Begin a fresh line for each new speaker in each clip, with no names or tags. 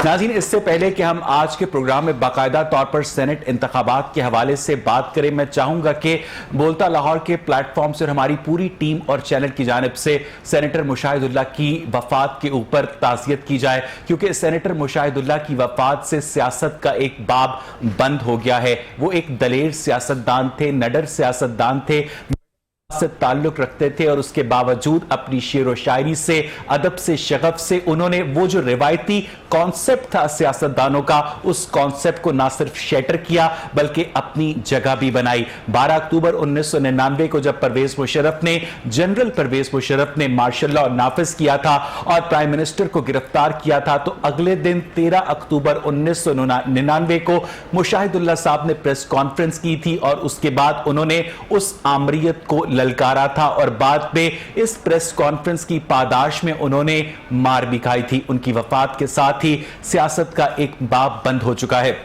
नाज़रीन, इससे पहले कि हम आज के प्रोग्राम में बाकायदा तौर पर सेनेट इंतखाबात के हवाले से बात करें, मैं चाहूंगा कि बोलता लाहौर के प्लेटफॉर्म से और हमारी पूरी टीम और चैनल की जानिब से सेनेटर मुशाहिदुल्लाह की वफात के ऊपर ताज़ियत की जाए, क्योंकि सेनेटर मुशाहिदुल्लाह की वफात से सियासत का एक बाब बंद हो गया है। वो एक दलेर सियासतदान थे, नडर सियासतदान थे, से ताल्लुक रखते थे और उसके बावजूद अपनी शेर व शायरी से, अदब से, शगफ से उन्होंने वो जो रिवायती कॉन्सेप्ट था सियासतदानों का, उस कॉन्सेप्ट को ना सिर्फ शैटर किया बल्कि अपनी जगह भी बनाई। 12 अक्टूबर 1999 को जब परवेज मुशर्रफ ने, जनरल परवेज मुशर्रफ ने मार्शल लॉ नाफिज किया था और प्राइम मिनिस्टर को गिरफ्तार किया था, तो अगले दिन 13 अक्टूबर 1999 को मुशाहिदुल्लाह साहब ने प्रेस कॉन्फ्रेंस की थी और उसके बाद उन्होंने उस आमरीयत को ललकारा था और बाद में इस प्रेस कॉन्फ्रेंस की पादाश में उन्होंने मार भी खाई थी। उनकी वफात के साथ ही सियासत का एक बाब बंद हो चुका है।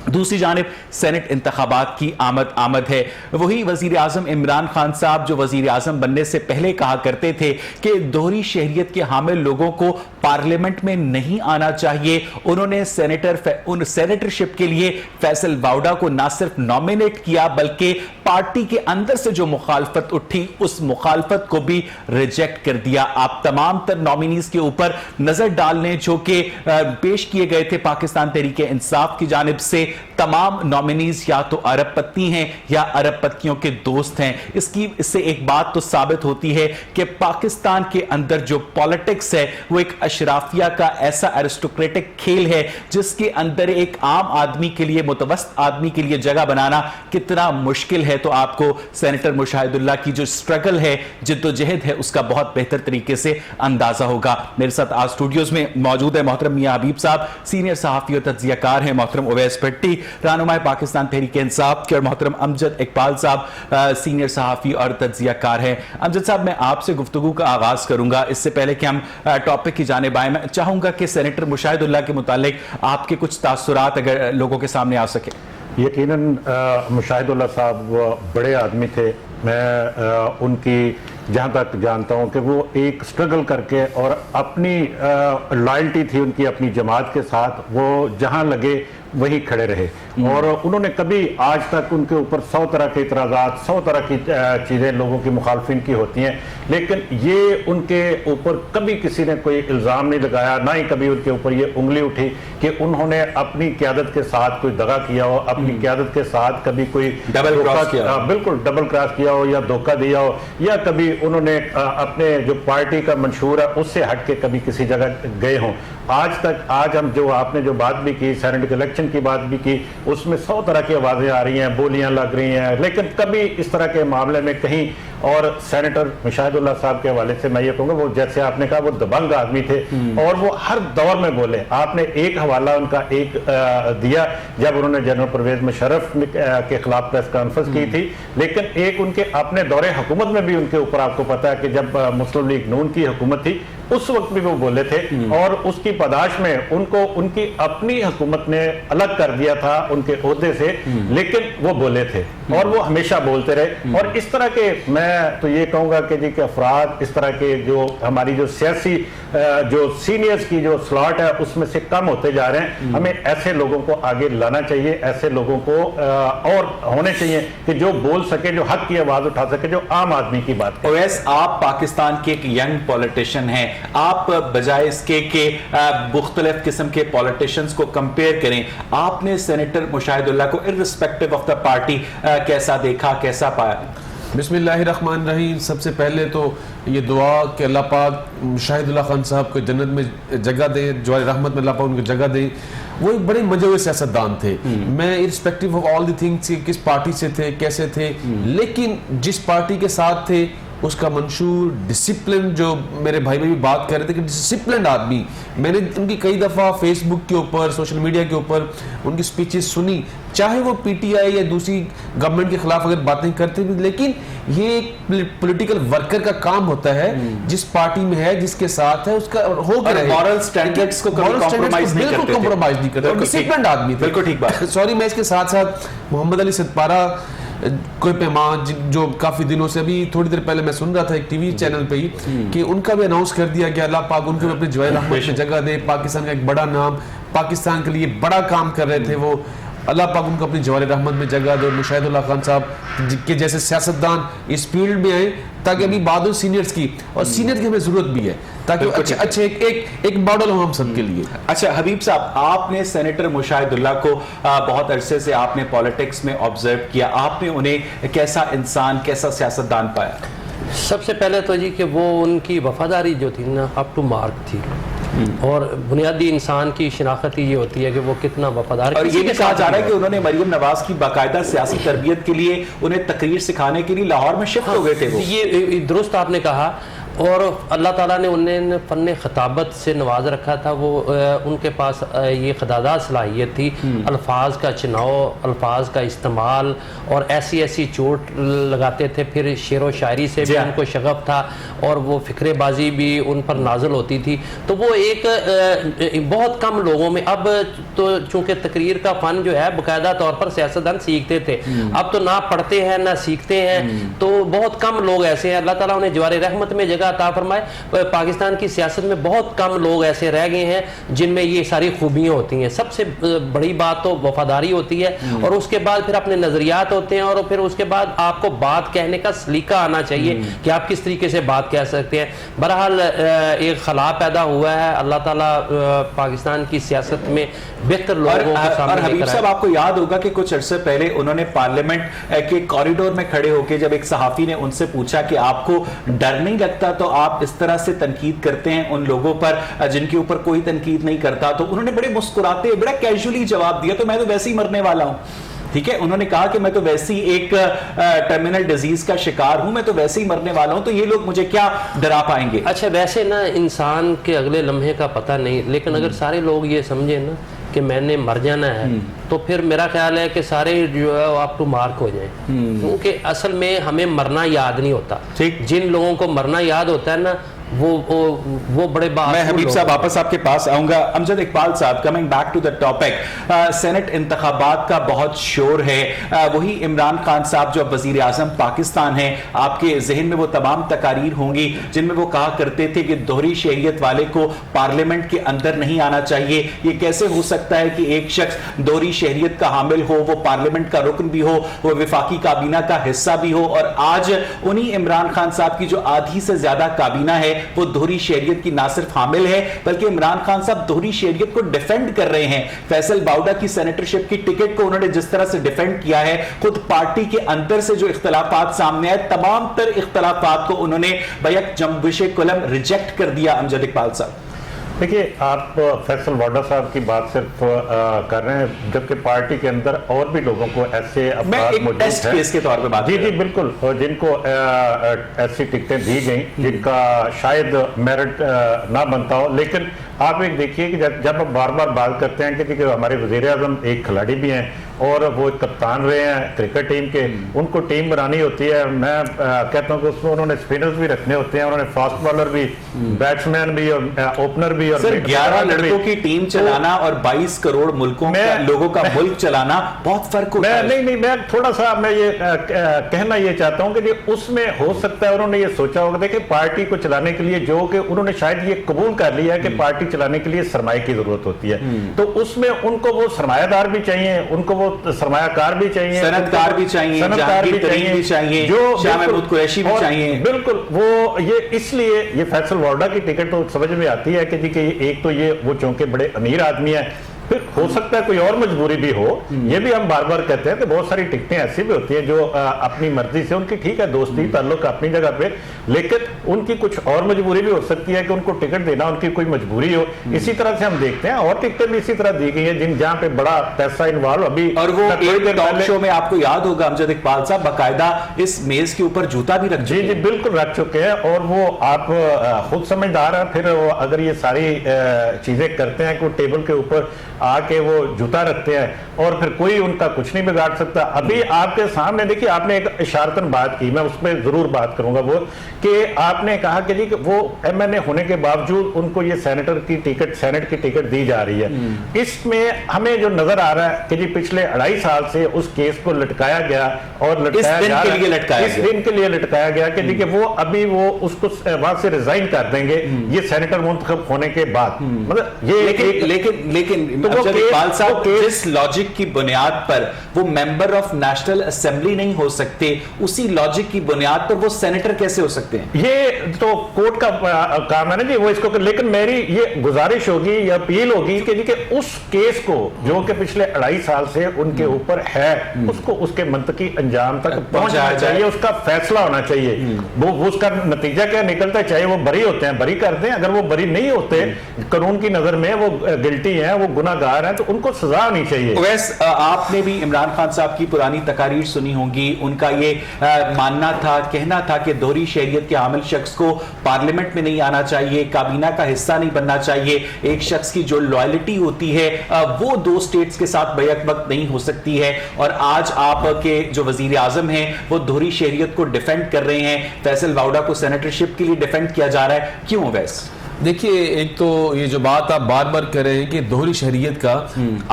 दूसरी जानिब सेनेट इंतखाबात की आमद है। वही वजीर आजम इमरान खान साहब जो वजीर आजम बनने से पहले कहा करते थे कि दोहरी शहरियत के हामिल लोगों को पार्लियामेंट में नहीं आना चाहिए, उन्होंने सेनेटरशिप के लिए फैसल वाउडा को ना सिर्फ नॉमिनेट किया बल्कि पार्टी के अंदर से जो मुखालफत उठी उस मुखालफत को भी रिजेक्ट कर दिया। आप तमाम तर नॉमिनीज के ऊपर नजर डाल लें जो कि पेश किए गए थे पाकिस्तान तहरीक इंसाफ की जानिब से, तमाम नॉमिनीज या तो अरबपति हैं या अरबपतियों के दोस्त हैं। इससे एक बात तो साबित होती है कि पाकिस्तान के अंदर जो पॉलिटिक्स है वो एक अशराफिया का ऐसा एरिस्टोक्रेटिक खेल है जिसके अंदर एक आम आदमी के लिए, मुतवस्सित आदमी के लिए जगह बनाना कितना मुश्किल है। तो आपको सेनेटर मुशाहिदुल्लाह की जो स्ट्रगल है, जिद्दोजहद है, उसका बहुत बेहतर तरीके से अंदाजा होगा। मेरे साथ आज स्टूडियोज में मौजूद है मोहतरम मियां हबीब साहब, सीनियर सहाफी और तज्जियाकार हैं, मोहतरम उवैस भट्टी, रहनुमाए पाकिस्तान तहरीक इंसाफ के, और मोहतरम अमजद इकबाल साहब, सीनियर सहाफी और तज्जियाकार हैं। अमजद साहब, मैं आपसे गुफ्तगू का आगाज करूंगा। इससे पहले कि हम टॉपिक की जानिब आए, मैं चाहूंगा कि सेनेटर मुशाहिदुल्लाह के मुतालिक आपके कुछ तासुरात अगर लोगों के सामने आ सके।
यकीनन मुशाहिदुल्लाह साहब बड़े आदमी थे। मैं उनकी जहाँ तक जानता हूँ कि वो एक स्ट्रगल करके और अपनी लॉयल्टी थी उनकी अपनी जमात के साथ, वो जहाँ लगे वही खड़े रहे और उन्होंने कभी आज तक उनके ऊपर 100 तरह के इतराज़ात, 100 तरह की चीज़ें लोगों की मुखालफिन की होती हैं, लेकिन ये उनके ऊपर कभी किसी ने कोई इल्ज़ाम नहीं लगाया, ना ही कभी उनके ऊपर ये उंगली उठी कि उन्होंने अपनी क़यादत के साथ कोई दगा किया हो, अपनी क़यादत के साथ कभी कोई
डबल क्रॉस किया,
बिल्कुल डबल क्रॉस किया हो या धोखा दिया हो, या कभी उन्होंने अपने जो पार्टी का मंशूर है उससे हट के कभी किसी जगह गए हों। आज हम जो आपने जो बात भी की, सेनेट इलेक्शन की बात भी की, उसमें 100 तरह की आवाज़ें आ रही हैं, बोलियां लग रही हैं, लेकिन कभी इस तरह के मामले में कहीं, और सेनेटर मुशाहिदुल्लाह साहब के हवाले से मैं ये कहूँगा वो जैसे आपने कहा वो दबंग आदमी थे और वो हर दौर में बोले। आपने एक हवाला उनका एक दिया जब उन्होंने जनरल परवेज मुशर्रफ के खिलाफ प्रेस कॉन्फ्रेंस की थी, लेकिन एक उनके अपने दौरे हुकूमत में भी उनके ऊपर आपको पता है कि जब मुस्लिम लीग नून की हुकूमत थी उस वक्त भी वो बोले थे और उसकी पदाश में उनको उनकी अपनी हुकूमत ने अलग कर दिया था उनके ओहदे से, लेकिन वो बोले थे और वो हमेशा बोलते रहे। और इस तरह के मैं तो ये कहूँगा कि जी के अफराद इस तरह के जो हमारी जो सियासी जो सीनियर्स की जो स्लॉट है उसमें से कम होते जा रहे हैं। हमें ऐसे लोगों को आगे लाना चाहिए, ऐसे लोगों को और होने चाहिए कि जो बोल सके, जो हक की आवाज़ उठा सके, जो आम आदमी की बात करे।
ओवैस, आप पाकिस्तान के एक यंग पॉलिटिशियन हैं, आप बजाय इसके के मुख्तलिफ किस्म के पॉलिटिशियंस को कंपेयर करें, आपने सेनेटर मुशाहिदुल्लाह को इर्रिस्पेक्टिव ऑफ द पार्टी कैसा देखा, कैसा पाया?
बिस्मिल्लाहिर्रहमानिर्रहीम। सबसे पहले तो ये दुआ कि अल्लाह पाक मुशाहिदुल्लाह खान साहब को जन्नत में जगह दे, जवार रहमत में अल्लाह पाक उनको जगह दे। वो एक बड़े मजे हुए सियासतदान थे। मैं irrespective of all the things किस पार्टी से थे, कैसे थे, लेकिन जिस पार्टी के साथ थे उसका मंशूर डिसिप्लिन, जो मेरे भाई भी बात कर रहे थे कि डिसिप्लिन आदमी, मैंने उनकी कई दफ़ा फेसबुक के ऊपर, सोशल मीडिया के ऊपर उनकी स्पीचेस सुनी, चाहे वो पीटीआई या दूसरी गवर्नमेंट के खिलाफ अगर बातें करते भी, लेकिन ये एक पॉलिटिकल वर्कर का काम होता है, जिस पार्टी में है, जिसके साथ है, उसका हो गया
मॉरल स्टैंडर्ड्स को कॉम्प्रोमाइज नहीं करते,
डिसिप्लिन आदमी थे।
बिल्कुल ठीक बात।
सॉरी, मैं इसके साथ साथ मोहम्मद अली सदपारा कोई पैमान जो काफी दिनों से, अभी थोड़ी देर पहले मैं सुन रहा था एक टीवी चैनल पे ही कि उनका भी अनाउंस कर दिया कि अल्लाह पाक उनको अपने जवाहिर रहमत में जगह दे, पाकिस्तान का एक बड़ा नाम पाकिस्तान के लिए बड़ा काम कर रहे थे, वो अल्लाह पाक उनको अपनी जवार रहमत में जगह दे। मुशाहिदुल्लाह खान साहब के जैसे सियासतदान इस फील्ड में आए ताकि अभी बाद हो सीनियर्स की, और सीनियर की हमें जरूरत भी है ताकि अच्छे एक मॉडल हो हम सबके लिए।
अच्छा हबीब साहब, आपने सेनेटर मुशाहिदुल्लाह को बहुत अरसे से आपने पॉलिटिक्स में ऑब्जर्व किया, आपने उन्हें कैसा इंसान, कैसा सियासतदान पाया?
सबसे पहले तो जी कि वो उनकी वफादारी जो थी ना अप टू मार्क थी, और बुनियादी इंसान की शिनाख्त ही ये होती है कि वो कितना वफादार।
और ये भी कहा जा रहा है कि उन्होंने मरियम नवाज की बाकायदा सियासी तरबियत के लिए, उन्हें तकरीर सिखाने के लिए लाहौर में शिफ्ट हो गए थे वो।
ये दुरुस्त आपने कहा, और अल्लाह ताला ने उन्हें फ़न ख़ताबत से नवाज रखा था। वो उनके पास ये ख़दादा सलाहियत थी, अल्फाज का चुनाव, अल्फाज का इस्तेमाल, और ऐसी ऐसी चोट लगाते थे। फिर शेर व शायरी से भी उनको शगफ था, और वो फ़िक्रेबाजी भी उन पर नाजिल होती थी। तो वो एक बहुत कम लोगों में, अब तो चूँकि तकरीर का फ़न जो है बाकायदा तौर पर सियासतदान सीखते थे, अब तो ना पढ़ते हैं ना सीखते हैं। तो बहुत कम लोग ऐसे हैं, अल्लाह ताला उन्हें जवार रहमत में जगह अता फरमाए। पाकिस्तान की सियासत में बहुत कम लोग ऐसे रह गए हैं जिनमें ये सारी खूबियां होती हैं। सबसे बड़ी बात तो वफादारी होती है, और उसके बाद फिर अपने नजरियात होते हैं, और फिर उसके बाद आपको बात कहने का सलीका आना चाहिए कि आप किस तरीके से बात कह सकते हैं। बहरहाल एक खला पैदा हुआ है, अल्लाह ताला पाकिस्तान की सियासत में बेहतर लोगों को सामने।
और हबीब साहब, आपको याद होगा कि कुछ अरसे पहले उन्होंने पार्लियामेंट के कॉरिडोर में खड़े होकर जब एक सहाफी ने उनसे पूछा कि आपको डर नहीं लगता तो आप इस तरह से तनकीद करते हैं उन लोगों पर जिनके ऊपर कोई तनकीद नहीं करता, तो उन्होंने बड़े मुस्कुराते, बड़ा कैजुअली जवाब दिया, तो मैं तो वैसे ही मरने वाला हूं। ठीक है, उन्होंने कहा कि मैं तो वैसे ही एक टर्मिनल डिजीज का शिकार हूं, मैं तो वैसे ही मरने वाला हूं, तो ये लोग मुझे क्या डरा पाएंगे? अच्छा,
वैसे ना इंसान के अगले लम्हे का पता नहीं, लेकिन अगर सारे लोग ये समझे ना कि मैंने मर जाना है, तो फिर मेरा ख्याल है कि सारे जो है आप टू मार्क हो जाएं। क्योंकि असल में हमें मरना याद नहीं होता। जिन लोगों को मरना याद होता है ना, वो बड़े बात।
मैं हबीब साहब वापस आपके पास आऊंगा। अमजद इकबाल साहब, coming back to the topic, senate इंतखाबात का बहुत शोर है। वही इमरान खान साहब जो अब वजीर आजम पाकिस्तान है, आपके जहन में वो तमाम तकारीर होंगी जिनमें वो कहा करते थे कि दोहरी शहरियत वाले को पार्लियामेंट के अंदर नहीं आना चाहिए। ये कैसे हो सकता है कि एक शख्स दोहरी शहरियत का हामिल हो, वो पार्लियामेंट का रुकन भी हो, वो विफाकी काबीना का हिस्सा भी हो, और आज उन्हीं इमरान खान साहब की जो आधी से ज्यादा काबीना है वो दोहरी शहरियत की ना सिर्फ हामिल है बल्कि इमरान खान साहब दोहरी शहरियत को डिफेंड कर रहे हैं। फैसल बाउडा की सेनेटरशिप की टिकट को उन्होंने जिस तरह से डिफेंड किया है, खुद पार्टी के अंदर से जो इख्तलाफात सामने आए, तमाम तर इख्तलाफात को उन्होंने बैक जंबिश कलम रिजेक्ट कर दिया। अमजद इकबाल साहब,
देखिए, आप फैसल बाउडा साहब की बात सिर्फ कर रहे हैं, जबकि पार्टी के अंदर और भी लोगों को ऐसे
मैं एक टेस्ट केस के तौर पे बात
जी बिल्कुल, जिनको ऐसी टिकटें दी गई जिनका शायद मेरिट ना बनता हो। लेकिन आप एक देखिए कि जब हम बार बार बात करते हैं कि हमारे वज़ीर आज़म एक खिलाड़ी भी हैं और वो कप्तान रहे हैं क्रिकेट टीम के, उनको टीम बनानी होती है। मैं कहता हूँ कि उसमें उन्होंने स्पिनर्स भी रखने होते हैं, उन्होंने फास्ट बॉलर भी, बैट्समैन भी और ओपनर भी। और
सर, 11 लड़कों की टीम चलाना और 22 करोड़ मुल्कों लोगों का मुल्क चलाना बहुत फर्क होता है।
नहीं, मैं थोड़ा सा मैं ये कहना ये चाहता हूँ कि उसमें हो सकता है उन्होंने ये सोचा होगा, देखिए पार्टी को चलाने के लिए जो कि उन्होंने शायद ये कबूल कर लिया है कि पार्टी चलाने के लिए सरमाए की जरूरत होती है, तो उसमें उनको वो सरमायादार भी चाहिए, उनको वो सरमायाकार भी चाहिए,
सनतकार भी चाहिए, जहांगीर तरीन भी चाहिए, जो शाह महमूद कुरैशी भी चाहिए।
बिल्कुल, वो ये इसलिए ये फैसल बाउडा की टिकट तो समझ में आती है कि जी कि एक तो ये वो चूंकि बड़े अमीर आदमी है, फिर हो सकता है कोई और मजबूरी भी हो। ये भी हम बार बार कहते हैं कि बहुत सारी टिकटें ऐसी भी होती हैं जो अपनी मर्जी से, उनकी ठीक है दोस्ती ताल्लुक अपनी जगह पे, लेकिन उनकी कुछ और मजबूरी भी हो सकती है कि उनको टिकट देना उनकी कोई मजबूरी हो। इसी तरह से हम देखते हैं और टिकटें भी इसी तरह दी गई है जहां पे बड़ा पैसा इन्वॉल्व अभी।
और वो एक टॉक शो में आपको याद होगा अमजद इकबाल साहब बाकायदा इस मेज के ऊपर जूता भी रख
जी बिल्कुल रख चुके हैं, और वो आप खुद समझदार है। फिर अगर ये सारी चीजें करते हैं कि वो टेबल के ऊपर आके वो जूता रखते हैं और फिर कोई उनका कुछ नहीं बिगाड़ सकता। अभी आपके सामने देखिए, आपने एक इशारतन बात की, मैं उस पर जरूर बात करूंगा, वो कि आपने कहा कि जी वो एमएनए होने के बावजूद उनको ये सेनेटर की टिकट, सेनेट की टिकट दी जा रही है। इसमें हमें जो नजर आ रहा है कि जी पिछले 2.5 साल से उस केस को लटकाया गया और
इस दिन
के लिए लटकाया गया कि जी कि वो अभी वो उसको वहां से रिजाइन कर देंगे ये सेनेटर मुंतखब होने के बाद। मतलब ये
लेकिन
वो
जब
केस-
इकबाल साहब
वो केस-
जिस लॉजिक की बुनियाद पर वो मेंबर ऑफ नेशनल असेंबली नहीं हो सकते, उसी लॉजिक की बुनियाद पर वो सेनेटर कैसे हो सकते हैं?
ये तो कोर्ट का काम है ना जी, वो इसको, लेकिन मेरी ये गुजारिश होगी या अपील होगी कि जी कि उस केस को जो कि पिछले 2.5 साल से उनके ऊपर है, उसको उसके मंतकी अंजाम तक पहुंचना चाहिए, उसका फैसला होना चाहिए। वो उसका नतीजा क्या निकलता है, चाहे वो बरी होते हैं बरी कर दें, अगर वो बरी नहीं होते कानून की नजर में वो गिल्टी हैं, वो गुनाहगार हैं, तो उनको सजा होनी चाहिए।
वैसे आपने भी इमरान खान साहब की पुरानी तकारीर सुनी होंगी, उनका ये मानना था, कहना था कि दोहरी शहरियत के हामिल शख्स को पार्लियामेंट में नहीं आना चाहिए, काबीना का हिस्सा नहीं बनना चाहिए, एक शख्स की जो लॉयल्टी होती है वो 2 स्टेट्स के साथ बैक वक्त नहीं हो सकती है। और आज आपके जो वजीर आजम हैं वो दोहरी शहरियत को डिफेंड कर रहे हैं, फैसल वाउडा को सेनेटरशिप के लिए डिफेंड किया जा रहा है, क्यों वैसे?
देखिए, एक तो ये जो बात आप बार बार कर रहे हैं कि दोहरी शहरियत का,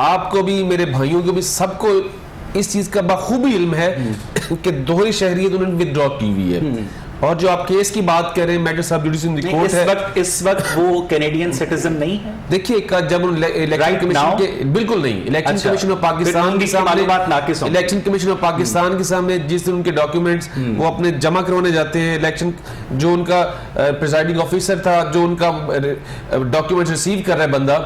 आपको भी मेरे भाइयों को भी सबको इस चीज का बखूबी इल्म है कि दोहरी शहरियत उन्होंने विदड्रॉ की हुई है। और जो आप केस की बात कर रहे हैं, मैटर ऑफ जुडिशल कोर्ट है,
इस वक्त वो कैनेडियन सिटीजन नहीं है।
देखिए जब इलेक्शन कमीशन के, बिल्कुल नहीं, इलेक्शन कमीशन ऑफ पाकिस्तान के सामने, इलेक्शन कमीशन ऑफ पाकिस्तान के सामने जिस दिन उनके डॉक्यूमेंट्स वो अपने जमा करवाने जाते हैं, इलेक्शन जो उनका प्रिजाइडिंग ऑफिसर था, जो उनका डॉक्यूमेंट्स रिसीव कर रहा है बंदा,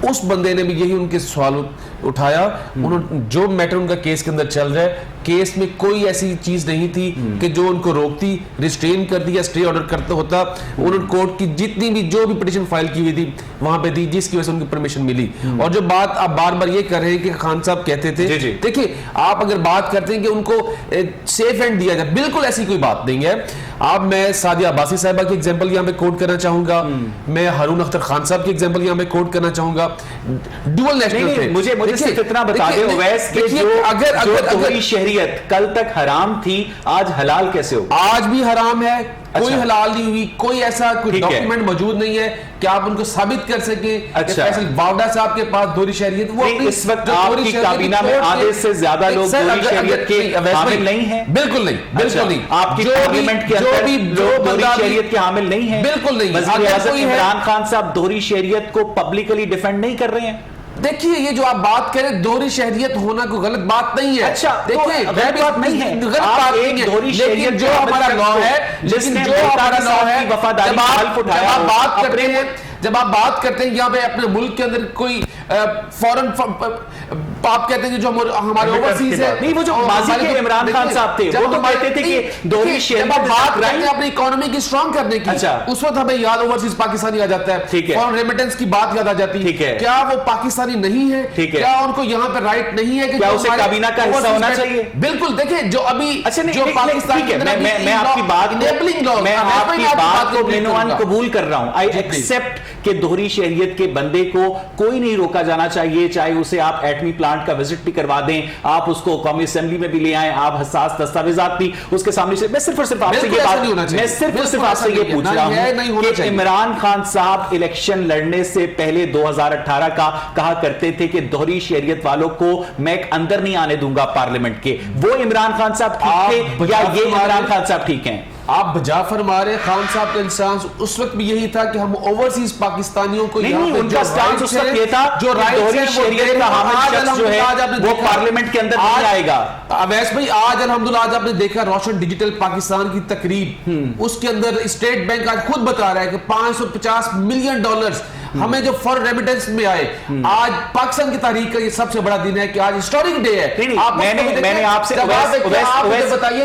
उस बंदे ने भी यही उनके सवाल उठाया। उन्होंने जो मैटर उनका केस के अंदर चल रहा है, केस में कोई ऐसी चीज नहीं थी कि जो उनको रोकती, रिस्ट्रेन कर दिया, स्टे ऑर्डर करता होता। उन्होंने कोर्ट की जितनी भी जो भी पिटीशन फाइल की हुई थी वहां पे दी, जिसकी वजह से उनको परमिशन मिली। और जो बात आप बार बार ये कर रहे हैं कि खान साहब कहते थे, देखिए आप अगर बात करते हैं कि उनको सेफ एंड दिया जाए, बिल्कुल ऐसी कोई बात नहीं है। अब मैं सादिया अब्बासी साहिबा की एग्जांपल यहां पे कोट करना चाहूंगा, मैं हारून अख्तर खान साहब की एग्जांपल यहां पे कोट करना चाहूंगा। डुअल नेशनल थे।
मुझे सिर्फ इतना बता दे ओवैस कि जो दोहरी शहरियत कल तक हराम थी, आज हलाल कैसे हो?
आज भी हराम है, कोई हलाल नहीं हुई, कोई ऐसा कोई डॉक्यूमेंट मौजूद नहीं है कि आप उनको साबित कर सके।
अच्छा,
फैसल वावडा साहब के पास दोहरी शहरियत, वो
इस वक्त आपकी काबीना में आधे से ज्यादा लोग दोहरी शहरियत के हामिल नहीं हैं।
बिल्कुल नहीं, बिल्कुल नहीं।
आपकी पार्लियामेंट के अंदर लोग दोहरी शहरियत के हामिल नहीं हैं,
बिल्कुल नहीं।
वज़ीर आज़म इमरान खान साहब दोहरी शहरियत को पब्लिकली डिफेंड नहीं कर रहे हैं।
देखिए, ये जो आप बात करें दोहरी शहरियत होना कोई गलत बात नहीं है।
अच्छा,
देखिए
गलत बात नहीं है,
गलत बात नहीं है, लेकिन जो हमारा लॉ है, लेकिन जो हमारा लॉ है, जब आप बात करते हैं यहाँ पे अपने मुल्क के अंदर कोई फॉरेन, आप कहते हैं कि जो हमारे ओवरसीज है,
नहीं, वो जो माजी के इमरान खान साहब थे वो तो कहते थे कि दोहरी शहरियत
बात करते हैं अपनी इकोनॉमी की स्ट्रांग करने की।
अच्छा,
उस वक्त हमें याद ओवरसीज पाकिस्तानी आ जाता है, फॉरेन रेमिटेंस की बात याद आ जाती है। क्या वो पाकिस्तानी नहीं है? क्या उनको यहाँ पे राइट नहीं है कि
क्या उसे काबीना का हिस्सा होना चाहिए?
बिल्कुल। देखिए, जो अभी जो
पाकिस्तान के अंदर, मैं आपकी बात को मेनोवान कबूल कर रहा हूं, आई एक्सेप्ट कि दोहरी शहरियत के बंदे को कोई नहीं रोका जाना चाहिए, चाहे उसे आप एटमी प्लांट का विजिट भी करवा दें, आप उसको कौमी असेंबली में भी ले आए, आप हसास दस्तावेजात भी उसके सामने से। मैं सिर्फ और सिर्फ आपसे ये बात, मैं सिर्फ और सिर्फ आपसे ये पूछ रहा हूं कि इमरान खान साहब इलेक्शन लड़ने से पहले 2018 का कहा करते थे कि दोहरी शहरियत वालों को मैं अंदर नहीं आने दूंगा पार्लियामेंट के। वो इमरान खान साहब ठीक थे या ये इमरान खान साहब ठीक हैं?
आप बजाफर मारे खान साहब का इंसान उस वक्त भी यही था कि हम ओवरसीज पाकिस्तानियों को
नहीं, उनका स्टांस उस वक्त ये था जो दोहरी शहरियत का हामिल शख्स जो है वो पार्लियामेंट के अंदर नहीं आएगा।
अवैस भाई, आज अल्हम्दुलिल्लाह आज आपने देखा रोशन डिजिटल पाकिस्तान की तकरीब, उसके अंदर स्टेट बैंक आज खुद बता रहा है कि $550 मिलियन हमें जो फॉरेन रेमिटेंस में आए। आज पाकिस्तान की तारीख का ये सबसे बड़ा दिन है कि आज हिस्टोरिक डे है।
मैंने आपसे बताइए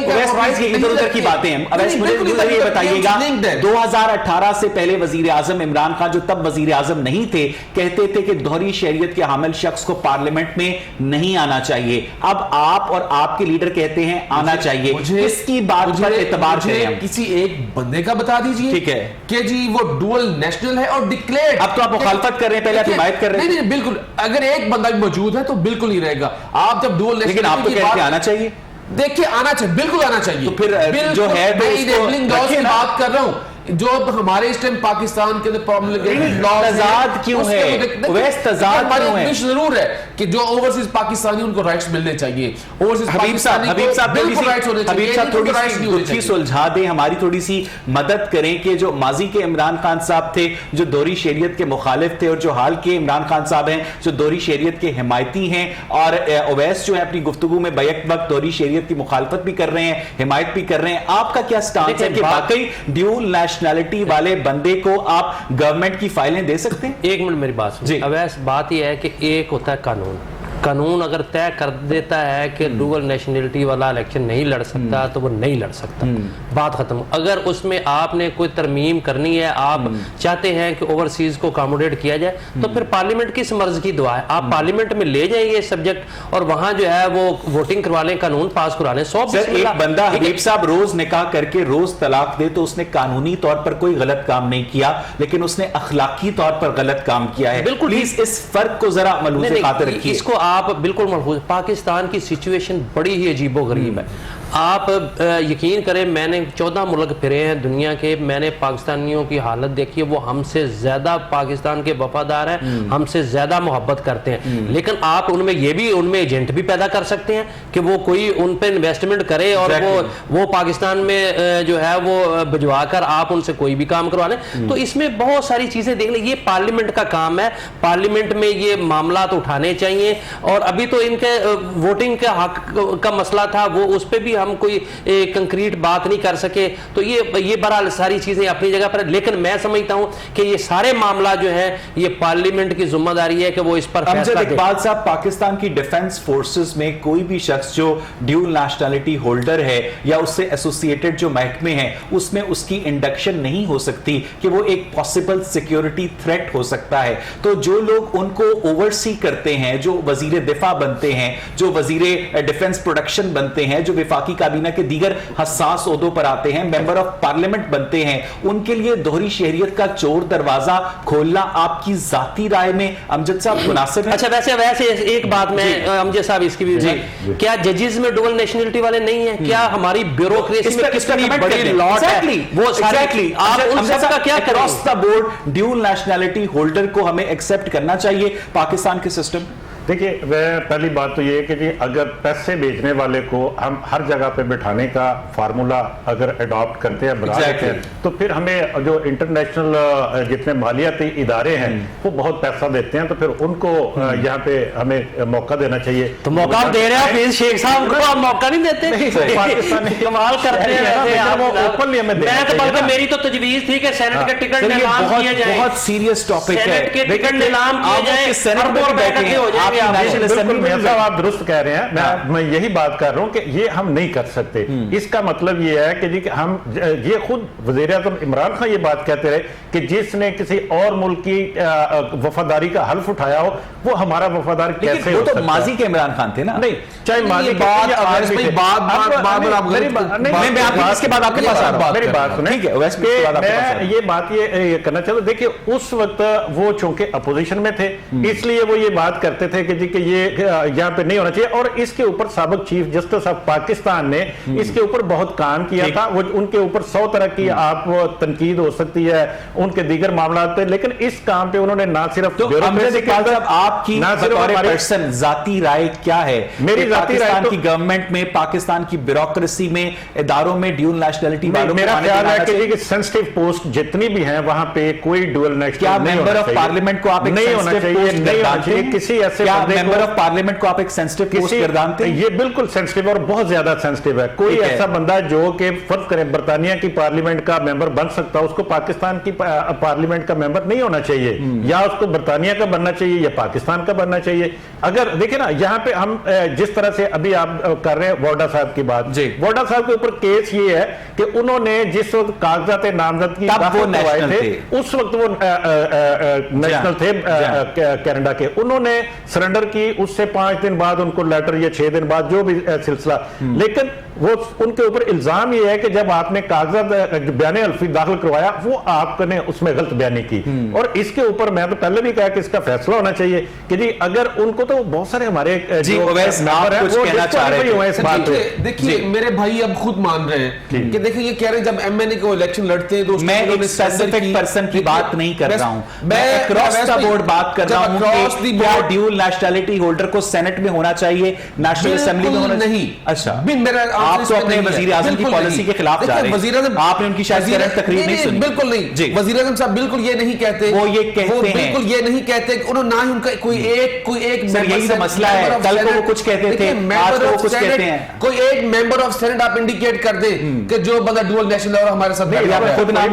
इधर उधर की बातें हैं, मुझे ये बताइएगा 2018 से पहले वजीर आजम इमरान खान, जो तब वजीर आजम नहीं थे, कहते थे कि दोहरी शहरियत के हामिल शख्स को पार्लियामेंट में नहीं आना चाहिए। अब आप और आपके लीडर कहते हैं आना चाहिए। इसकी बात पर एतबार करें,
किसी एक बंदे का बता दीजिए,
ठीक है,
कि जी वो डुअल नेशनल है और डिक्लेयर्ड।
अब तो आप मुखालफत कर रहे हैं, पहले आप हिमायत कर रहे हैं।
नहीं, बिल्कुल, अगर एक बंदा भी मौजूद है तो बिल्कुल ही रहेगा। आप जब डुअल नेशनल,
लेकिन आप तो कहते हैं आना चाहिए।
देखिए, आना चाहिए, बिल्कुल आना चाहिए।
तो फिर जो है
मैं इनेबलिंग लॉज की बात कर रहा हूं, जो हमारे इस टाइम पाकिस्तान के अंदर प्रॉब्लम
तजाद क्यों है? वैसे तजाद क्यों है?
जरूर है कि जो ओवरसीज पाकिस्तानी उनको राइट्स मिलने चाहिए, ओवरसीज
हबीब साहब थोड़ी सी सुलझा दें, हमारी थोड़ी सी मदद करें कि जो माजी के इमरान खान साहब थे जो दोहरी शरीयत के मुखालिफ थे, और जो हाल के इमरान खान साहब हैं जो दोहरी शरीयत के हिमायती हैं, और ओवैस जो है अपनी गुफ्तगू में बैक वक्त दोहरी शरीयत की मुखालफत भी कर रहे हैं, हिमायत भी कर रहे हैं, आपका क्या स्टांस है कि वाकई ड्यूल नेशनैलिटी वाले बंदे को आप गवर्नमेंट की फाइलें दे सकते हैं?
एक मिनट मेरी बात सुनिए। अवैस बात यह है कि एक होता है कानून, कानून अगर तय कर देता है कि डुअल नेशनलिटी वाला इलेक्शन नहीं लड़ सकता तो वो नहीं लड़ सकता, बात खत्म। अगर उसमें आपने कोई तरमीम करनी है, आप चाहते हैं कि ओवरसीज को अकोमोडेट किया जाए, तो फिर पार्लियामेंट किस मर्ज की दुआ है? आप पार्लियामेंट में ले जाइए सब्जेक्ट और वहां जो है वो वोटिंग करवा लें, कानून पास करा लें।
एक बंदा हबीब साहब रोज निकाह करके रोज तलाक दे तो उसने कानूनी तौर पर कोई गलत काम नहीं किया, लेकिन उसने अखलाकी तौर पर गलत काम किया है।
बिल्कुल,
प्लीज इस फर्क को जरा मलूज़ खातिर रखिए।
इसको आप बिल्कुल महफूज। पाकिस्तान की सिचुएशन बड़ी ही अजीबोगरीब है। आप यकीन करें, मैंने 14 मुल्क फिरे हैं दुनिया के, मैंने पाकिस्तानियों की हालत देखी है। वो हमसे ज्यादा पाकिस्तान के वफादार हैं, हमसे ज्यादा मोहब्बत करते हैं, लेकिन आप उनमें एजेंट भी पैदा कर सकते हैं कि वो कोई उन पे इन्वेस्टमेंट करे और वो पाकिस्तान में जो है वो भिजवा कर आप उनसे कोई भी काम करवा लें। तो इसमें बहुत सारी चीजें देख लें। ये पार्लियामेंट का काम है, पार्लियामेंट में ये मामला तो उठाने चाहिए। और अभी तो इनके वोटिंग के हक का मसला था, वो उस पर भी हम कोई कंक्रीट बात नहीं कर सके। तो ये बहरहाल सारी चीजें अपनी जगह पर है, लेकिन मैं समझता हूं कि ये सारे मामला जो है ये पार्लियामेंट की जिम्मेदारी है कि वो इस पर फैसला करे।
इकबाल साहब, पाकिस्तान की डिफेंस फोर्सेस में कोई भी शख्स जो ड्यूल नेशनैलिटी होल्डर है या उससे एसोसिएटेड जो महकमे हैं उसमें उसकी इंडक्शन नहीं हो सकती कि वो एक पॉसिबल सिक्योरिटी थ्रेट हो सकता है। तो जो लोग उनको ओवरसी करते हैं, जो वजीर दिफा बनते हैं, जो वजीर डिफेंस प्रोडक्शन बनते हैं, जो विफाकी काबीना के दीगर हसास ओहदों पर आते हैं, मेंबर ऑफ पार्लियामेंट बनते हैं, उनके लिए दोहरी शहरियत का चोर दरवाजा खोलना आपकी जाती राय में अमजद साहब मुनासिब है?
अच्छा, वैसे एक बात में अमजद साहब इसकी भी, क्या जजेस में डुअल नेशनलिटी वाले नहीं है? क्या हमारी ब्यूरोक्रेसी में कितनी बड़ी लॉट है? वो सारी आप उन सब का क्या करें?
Across the board dual nationality holder को हमें एक्सेप्ट करना चाहिए पाकिस्तान के सिस्टम?
देखिए, वह पहली बात तो ये है कि जी अगर पैसे भेजने वाले को हम हर जगह पे बिठाने का फार्मूला अगर अडॉप्ट करते हैं, बना लेते हैं, तो फिर हमें जो इंटरनेशनल जितने मालियाती इदारे हैं वो बहुत पैसा देते हैं, तो फिर उनको यहाँ पे हमें मौका देना चाहिए।
तो मौका दे रहे हैं शेख साहब को, आप मौका नहीं देते? कमाल करते हैं।
ओपनली हमें
बल्कि मेरी तो तजवीज थी कि सेनेट के टिकट नीलाम किया जाए।
बहुत सीरियस टॉपिक है।
सेनेट के टिकट नीलाम किया जाए,
सेनेट में बैठे हो जाए।
आप दुरुस्त कह रहे हैं, मैं यही बात कर रहा हूं कि ये हम नहीं कर सकते। इसका मतलब ये है कि जी हम ये खुद वज़ीर-ए-आज़म इमरान खान ये बात कहते रहे कि जिसने किसी और मुल्क की वफादारी का हल्फ उठाया हो वो हमारा वफादार कैसे हो सकता है?
तो माजी के इमरान खान थे ना?
नहीं, चाहे माजी
इसके बाद आपके पास
मैं ये बात ये करना चाहता हूं। देखिए, उस वक्त वो चूंकि अपोजिशन में थे, इसलिए वो ये बात करते थे कि जी कि ये यहाँ पे नहीं होना चाहिए। और इसके ऊपर साबिक चीफ जस्टिस ऑफ पाकिस्तान ने इसके ऊपर बहुत काम किया था। वो उनके ऊपर 100 तरह की आप तनकीद हो सकती है, उनके दीगर मामला थे, लेकिन इस काम पे उन्होंने ना सिर्फ
आपकी पर्सन जाती राय क्या है?
मेरी जाती राय
की गवर्नमेंट में, पाकिस्तान की ब्यूरोक्रेसी में, इदारों में ड्यूल नेशनलिटी वालों
मेरा ख्याल है कि सेंसिटिव पोस्ट जितनी भी हैं वहां पे कोई ड्यूल नेशनलिटी
क्या मेंबर ऑफ पार्लियामेंट को आप
नहीं होना चाहिए? किसी ऐसे
मेंबर ऑफ पार्लियामेंट को आप एक सेंसिटिव पोस्ट गर्दानते हैं?
ये बिल्कुल सेंसिटिव और बहुत ज्यादा सेंसिटिव है। कोई ऐसा बंदा जो कि फर्ज करें बर्तानिया की पार्लियामेंट का मेंबर बन सकता है, उसको पाकिस्तान की पार्लियामेंट का मेंबर नहीं होना चाहिए। या उसको बर्तानिया का बनना चाहिए या पाकिस्तान का बनना चाहिए। अगर देखिए ना, यहाँ पे हम जिस तरह से अभी आप कर रहे हैं वोडा साहब की बात, वोडा साहब के ऊपर केस ये है कि उन्होंने जिस वक्त कागजात नामजदगी करवाए थे उस वक्त वो नेशनल थे कनाडा के, उन्होंने सरेंडर की। उससे 5 दिन बाद उनको लेटर या 6 दिन बाद जो भी सिलसिला, लेकिन वो उनके ऊपर इल्जाम ये है कि जब आपने कागजात बयान हल्फी दाखिल करवाया वो आपने उसमें गलत बयानी की। और इसके ऊपर मैं तो पहले भी कहा कि इसका फैसला होना चाहिए कि जी अगर उनको तो बहुत सारे हमारे
जी ओवैस आप कुछ कहना चाह रहे थे।
इस बात पे
देखिए मेरे भाई अब खुद मान रहे हैं कि देखिए ये कह रहे हैं जब एमएनए को इलेक्शन लड़ते हैं तो
मैं एक स्पेसिफिक पर्सन की बात नहीं कर रहा हूं, मैं अक्रॉस द बोर्ड बात कर रहा हूं कि क्या ड्यूल नेशनलिटी होल्डर को सेनेट में होना चाहिए, नेशनल असेंबली में होना
नहीं।
अच्छा
आप
तो अपने वजीर आजम की पॉलिसी के खिलाफ जा रहे हैं, आपने उनकी शायद करंट तकरीर नहीं सुनी।
बिल्कुल नहीं, वजीर आजम साहब बिल्कुल ये नहीं कहते,
वो ये कहते हैं,
बिल्कुल ये नहीं कहते, उन्होंने ना ही उनका कोई एक
सर यही तो मसला है, कल को वो कुछ कहते थे, आज को वो कुछ कहते हैं।
कोई एक मेंबर ऑफ सेनेट आप इंडिकेट कर दे कि जो बंदा डुअल नेशनल और हमारे साथ
खुद नाम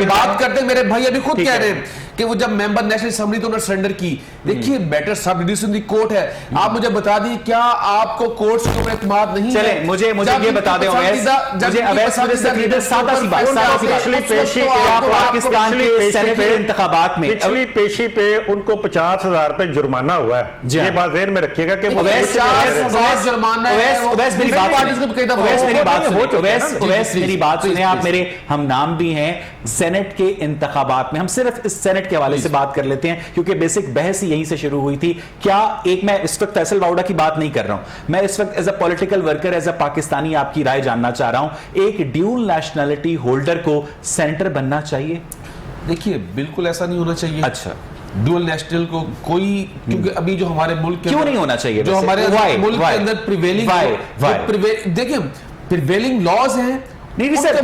बात करते हैं मेरे भाई अभी खुद कह रहे हैं कि वो जब मेंबर नेशनल असेंबली तो उन्होंने सरेंडर की। देखिए बेटर सब डिविजन दी कोर्ट है, आप मुझे बता दी क्या आपको कोर्ट्स के ऊपर एतमाद नहीं
चले,
है?
मुझे ये बता दें अवैस, मुझे अवैस मुझे सादा सी बात
पिछली पेशी
पाकिस्तान के सेनेटरी इंतखाबात में
पिछली पेशी पे उनको 50,000 रुपए जुर्माना हुआ है, ये बात ज़हन में रखिएगा कि
मेरी बात सुने आप, मेरे हम नाम भी हैं सेनेट के इंतखाबात में, हम सिर्फ इस सेनेट के हवाले से बात कर लेते हैं क्योंकि बेसिक बहस यहीं से शुरू हुई थी। क्या एक मैं इस वक्त फैसल वाउडा की बात नहीं कर रहा हूं, मैं इस वक्त as a political worker as a Pakistani आपकी राय जानना चाह रहा हूं, एक ड्यूल नेशनलिटी होल्डर को सेनेटर बनना चाहिए?
देखिए बिल्कुल ऐसा नहीं होना चाहिए।
अच्छा
डुअल नेशनल को कोई, क्योंकि अभी जो हमारे मुल्क के
क्यों नहीं होना चाहिए,
जो हमारे मुल्क के अंदर प्रिवेलिंग देखिए प्रिवेलिंग लॉज हैं
नहीं सर,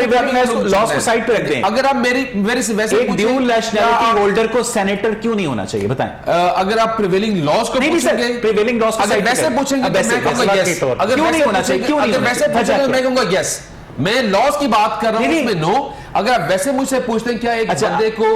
लॉस को साइड पे रख दें।
अगर आप मेरे से वैसे
एक ड्यूल नेशनलिटी होल्डर को सेनेटर क्यों नहीं होना चाहिए बताएं?
अगर आप प्रिवेलिंग लॉस को
पूछेंगे, प्रिवेलिंग लॉस को
अगर वैसे पूछेंगे तो मैं कहूंगा यस। अगर
क्यों नहीं होना चाहिए, क्यों नहीं
अगर वैसे पूछेंगे तो मैं कहूंगा यस। मैं लॉस की बात कर रहा हूं उसमें नो। अगर आप वैसे मुझसे पूछते हैं क्या एक बंदे को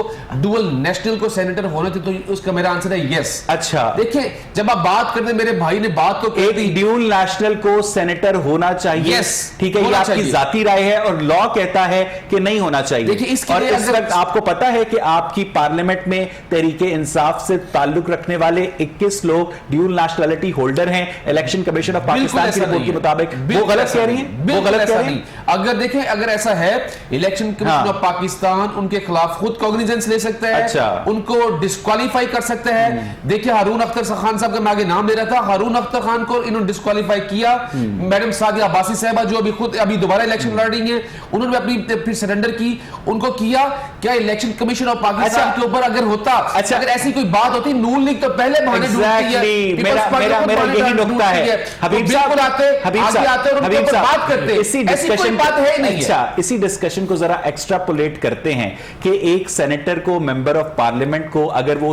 डुअल नेशनल को सेनेटर होना थे तो उसका मेरा आंसर है यस।
अच्छा
देखिए जब आप बात करते हैं, मेरे भाई ने बात तो
एक ड्यूल नेशनल को सेनेटर होना चाहिए,
यस
ठीक है, ये आपकी जाती राय है और लॉ कहता है कि नहीं होना चाहिए।
देखिए इसके
और इस वक्त आपको पता है कि आपकी पार्लियामेंट में तहरीके इंसाफ से ताल्लुक रखने वाले 21 लोग ड्यूल नेशनलिटी होल्डर हैं। इलेक्शन कमीशन ऑफ पाकिस्तान की रिपोर्ट के मुताबिक वो गलत कह रही है, वो गलत कह रही है।
अगर देखें अगर ऐसा है इलेक्शन कमीशन ऑफ पाकिस्तान उनके खिलाफ खुद कॉग्निजेंस ले सकता है।
अच्छा।
उनको डिस्क्वालीफाई कर सकता है। देखिए हारून अख्तर खान साहब का मैं आगे नाम ले रहा था, हारून अख्तर खान को इन्होंने डिस्क्वालीफाई किया। मैडम सादिया अब्बासी साहबा जो अभी खुद अभी दोबारा इलेक्शन लड़ रही हैं, उन्होंने अपनी फिर सरेंडर की, उनको किया। क्या इलेक्शन कमीशन ऑफ पाकिस्तान के ऊपर अगर होता, अगर ऐसी कोई बात होती, नून लीग तो पहले बहाने ढूंढती है,
मेरा यही नुक्ता है। हबीब साहब
बात करते
इसी डिस्कशन
बात है नहीं।
अच्छा इसी डिस्कशन को जरा एक्स्ट्रापोलेट करते हैं कि एक सेनेटर को, मेंबर ऑफ पार्लियामेंट को, अगर वो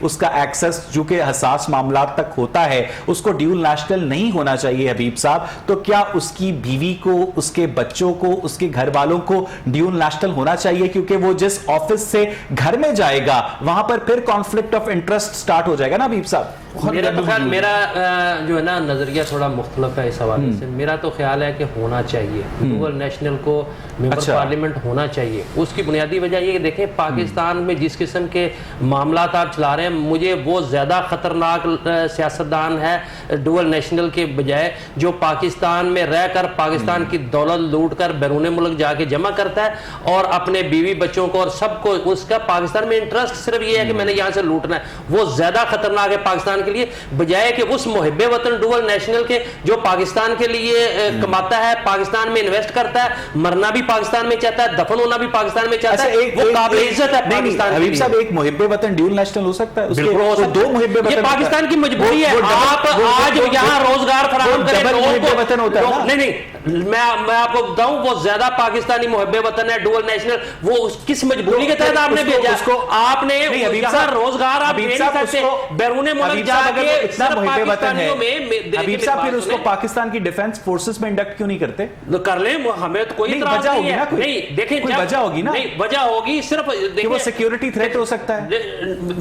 उसका एक्सेस जो कि हसास मामला तक होता है, उसको ड्यूल नेशनल नहीं होना चाहिए हबीब साहब, तो क्या उसकी बीवी को, उसके बच्चों को, उसके घर वालों को ड्यूल नेशनल होना चाहिए? क्योंकि वो जिस ऑफिस से घर में जाएगा वहां पर फिर कॉन्फ्लिक्ट ऑफ इंटरेस्ट स्टार्ट हो जाएगा ना हबीब साहब।
मेरा तो ख्याल, मेरा जो है ना नजरिया थोड़ा मुख्तलिफ है इस हवाले से। मेरा तो ख्याल है कि होना चाहिए, डुअल नेशनल को मेंबर पार्लियामेंट होना चाहिए। उसकी बुनियादी वजह ये कि देखें पाकिस्तान में जिस किस्म के मामला आप चला रहे हैं, मुझे वो ज़्यादा ख़तरनाक सियासतदान है डुअल नेशनल के बजाय जो पाकिस्तान में रहकर पाकिस्तान की दौलत लूट कर बैरून मुल्क जाके जमा करता है और अपने बीवी बच्चों को और सबको, उसका पाकिस्तान में इंटरेस्ट सिर्फ ये है कि मैंने यहाँ से लूटना है। वो ज़्यादा खतरनाक है पाकिस्तान के लिए, बजाय कि उस मुहिब्बे वतन डुअल नेशनल के जो पाकिस्तान के लिए कमाता है, पाकिस्तान में इन्वेस्ट करता है, मरना भी पाकिस्तान में चाहता है, दफन होना भी पाकिस्तान में चाहता है। वो काबिल इज्जत है पाकिस्तान।
हबीब साहब एक मुहिब्बे वतन ड्यूल नेशनल हो सकता है?
बिल्कुल हो सकता है।
दो मुहिब्बे वतन,
ये पाकिस्तान की मजबूरी है। आप आज यहाँ रोजगार फराहम करें लोगों
वतन होता है।
नहीं, मैं आपको बताऊं, वो ज्यादा पाकिस्तानी मुहिब्बे वतन है डुअल नेशनल। वो किस मजबूरी के तहत आपने भेजा? उसको आपने यहाँ रोजगार आप दे नहीं सकते, बैरून मुल्क जाके
इतना मुहिब्बे वतन है हबीब साहब, फिर उसको पाकिस्तान की डिफेंस फोर्सेस में इंडक्ट क्यों नहीं करते?
कर ले, हमें तो कोई इतराज नहीं है। नहीं देखें,
कोई वजह होगी ना?
नहीं, वजह होगी सिर्फ
कि वो सिक्योरिटी थ्रेट हो सकता है।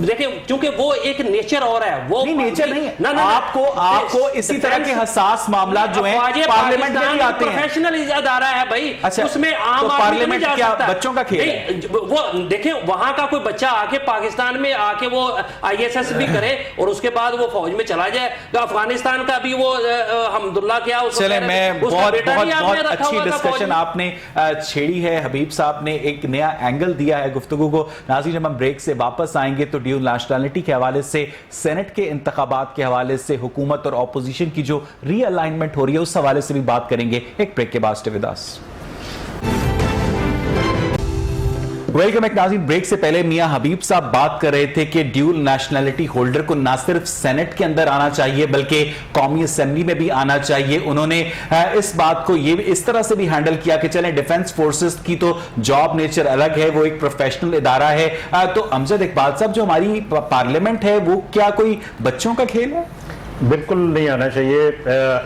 देखिए, क्योंकि वो एक नेचर और है, वो
नहीं नेचर नहीं है। आपको इसी तरह के हसास मामला जो है पार्लियामेंट में भी आते हैं।
प्रोफेशनल अदारा है भाई,
अच्छा,
उसमें आम
तो पार्लियामेंट क्या बच्चों का खेल है?
वो देखिए, वहां का कोई बच्चा आके पाकिस्तान में आके वो ISS भी करे और उसके बाद वो फौज में चला जाए। तो अफगानिस्तान का भी वो हमदुल्ला क्या,
चले, मैं बहुत अच्छी डिस्कशन आपने छेड़ी है। हबीब साहब ने एक नया एंगल दिया है गुफ्तगू को। नाज़रीन, जब हम ब्रेक से वापस आएंगे तो ड्यूल नेशनलिटी के हवाले से, सेनेट के इंतखाबात के हवाले से, हुकूमत और ऑपोजिशन की जो रीअलाइनमेंट हो रही है उस हवाले से भी बात करेंगे एक ब्रेक के बाद। Stay with us. Welcome back नाज़रीन। ब्रेक से पहले मियां हबीब साहब बात कर रहे थे कि ड्यूल नेशनलिटी होल्डर को ना सिर्फ सेनेट के अंदर आना चाहिए बल्कि कौमी असेंबली में भी आना चाहिए। उन्होंने इस बात को ये इस तरह से भी हैंडल किया कि चलें, डिफेंस फोर्सेस की तो जॉब नेचर अलग है, वो एक प्रोफेशनल इदारा है। तो अमजद इकबाल साहब, जो हमारी पार्लियामेंट है वो क्या कोई बच्चों का खेल है?
बिल्कुल नहीं आना चाहिए।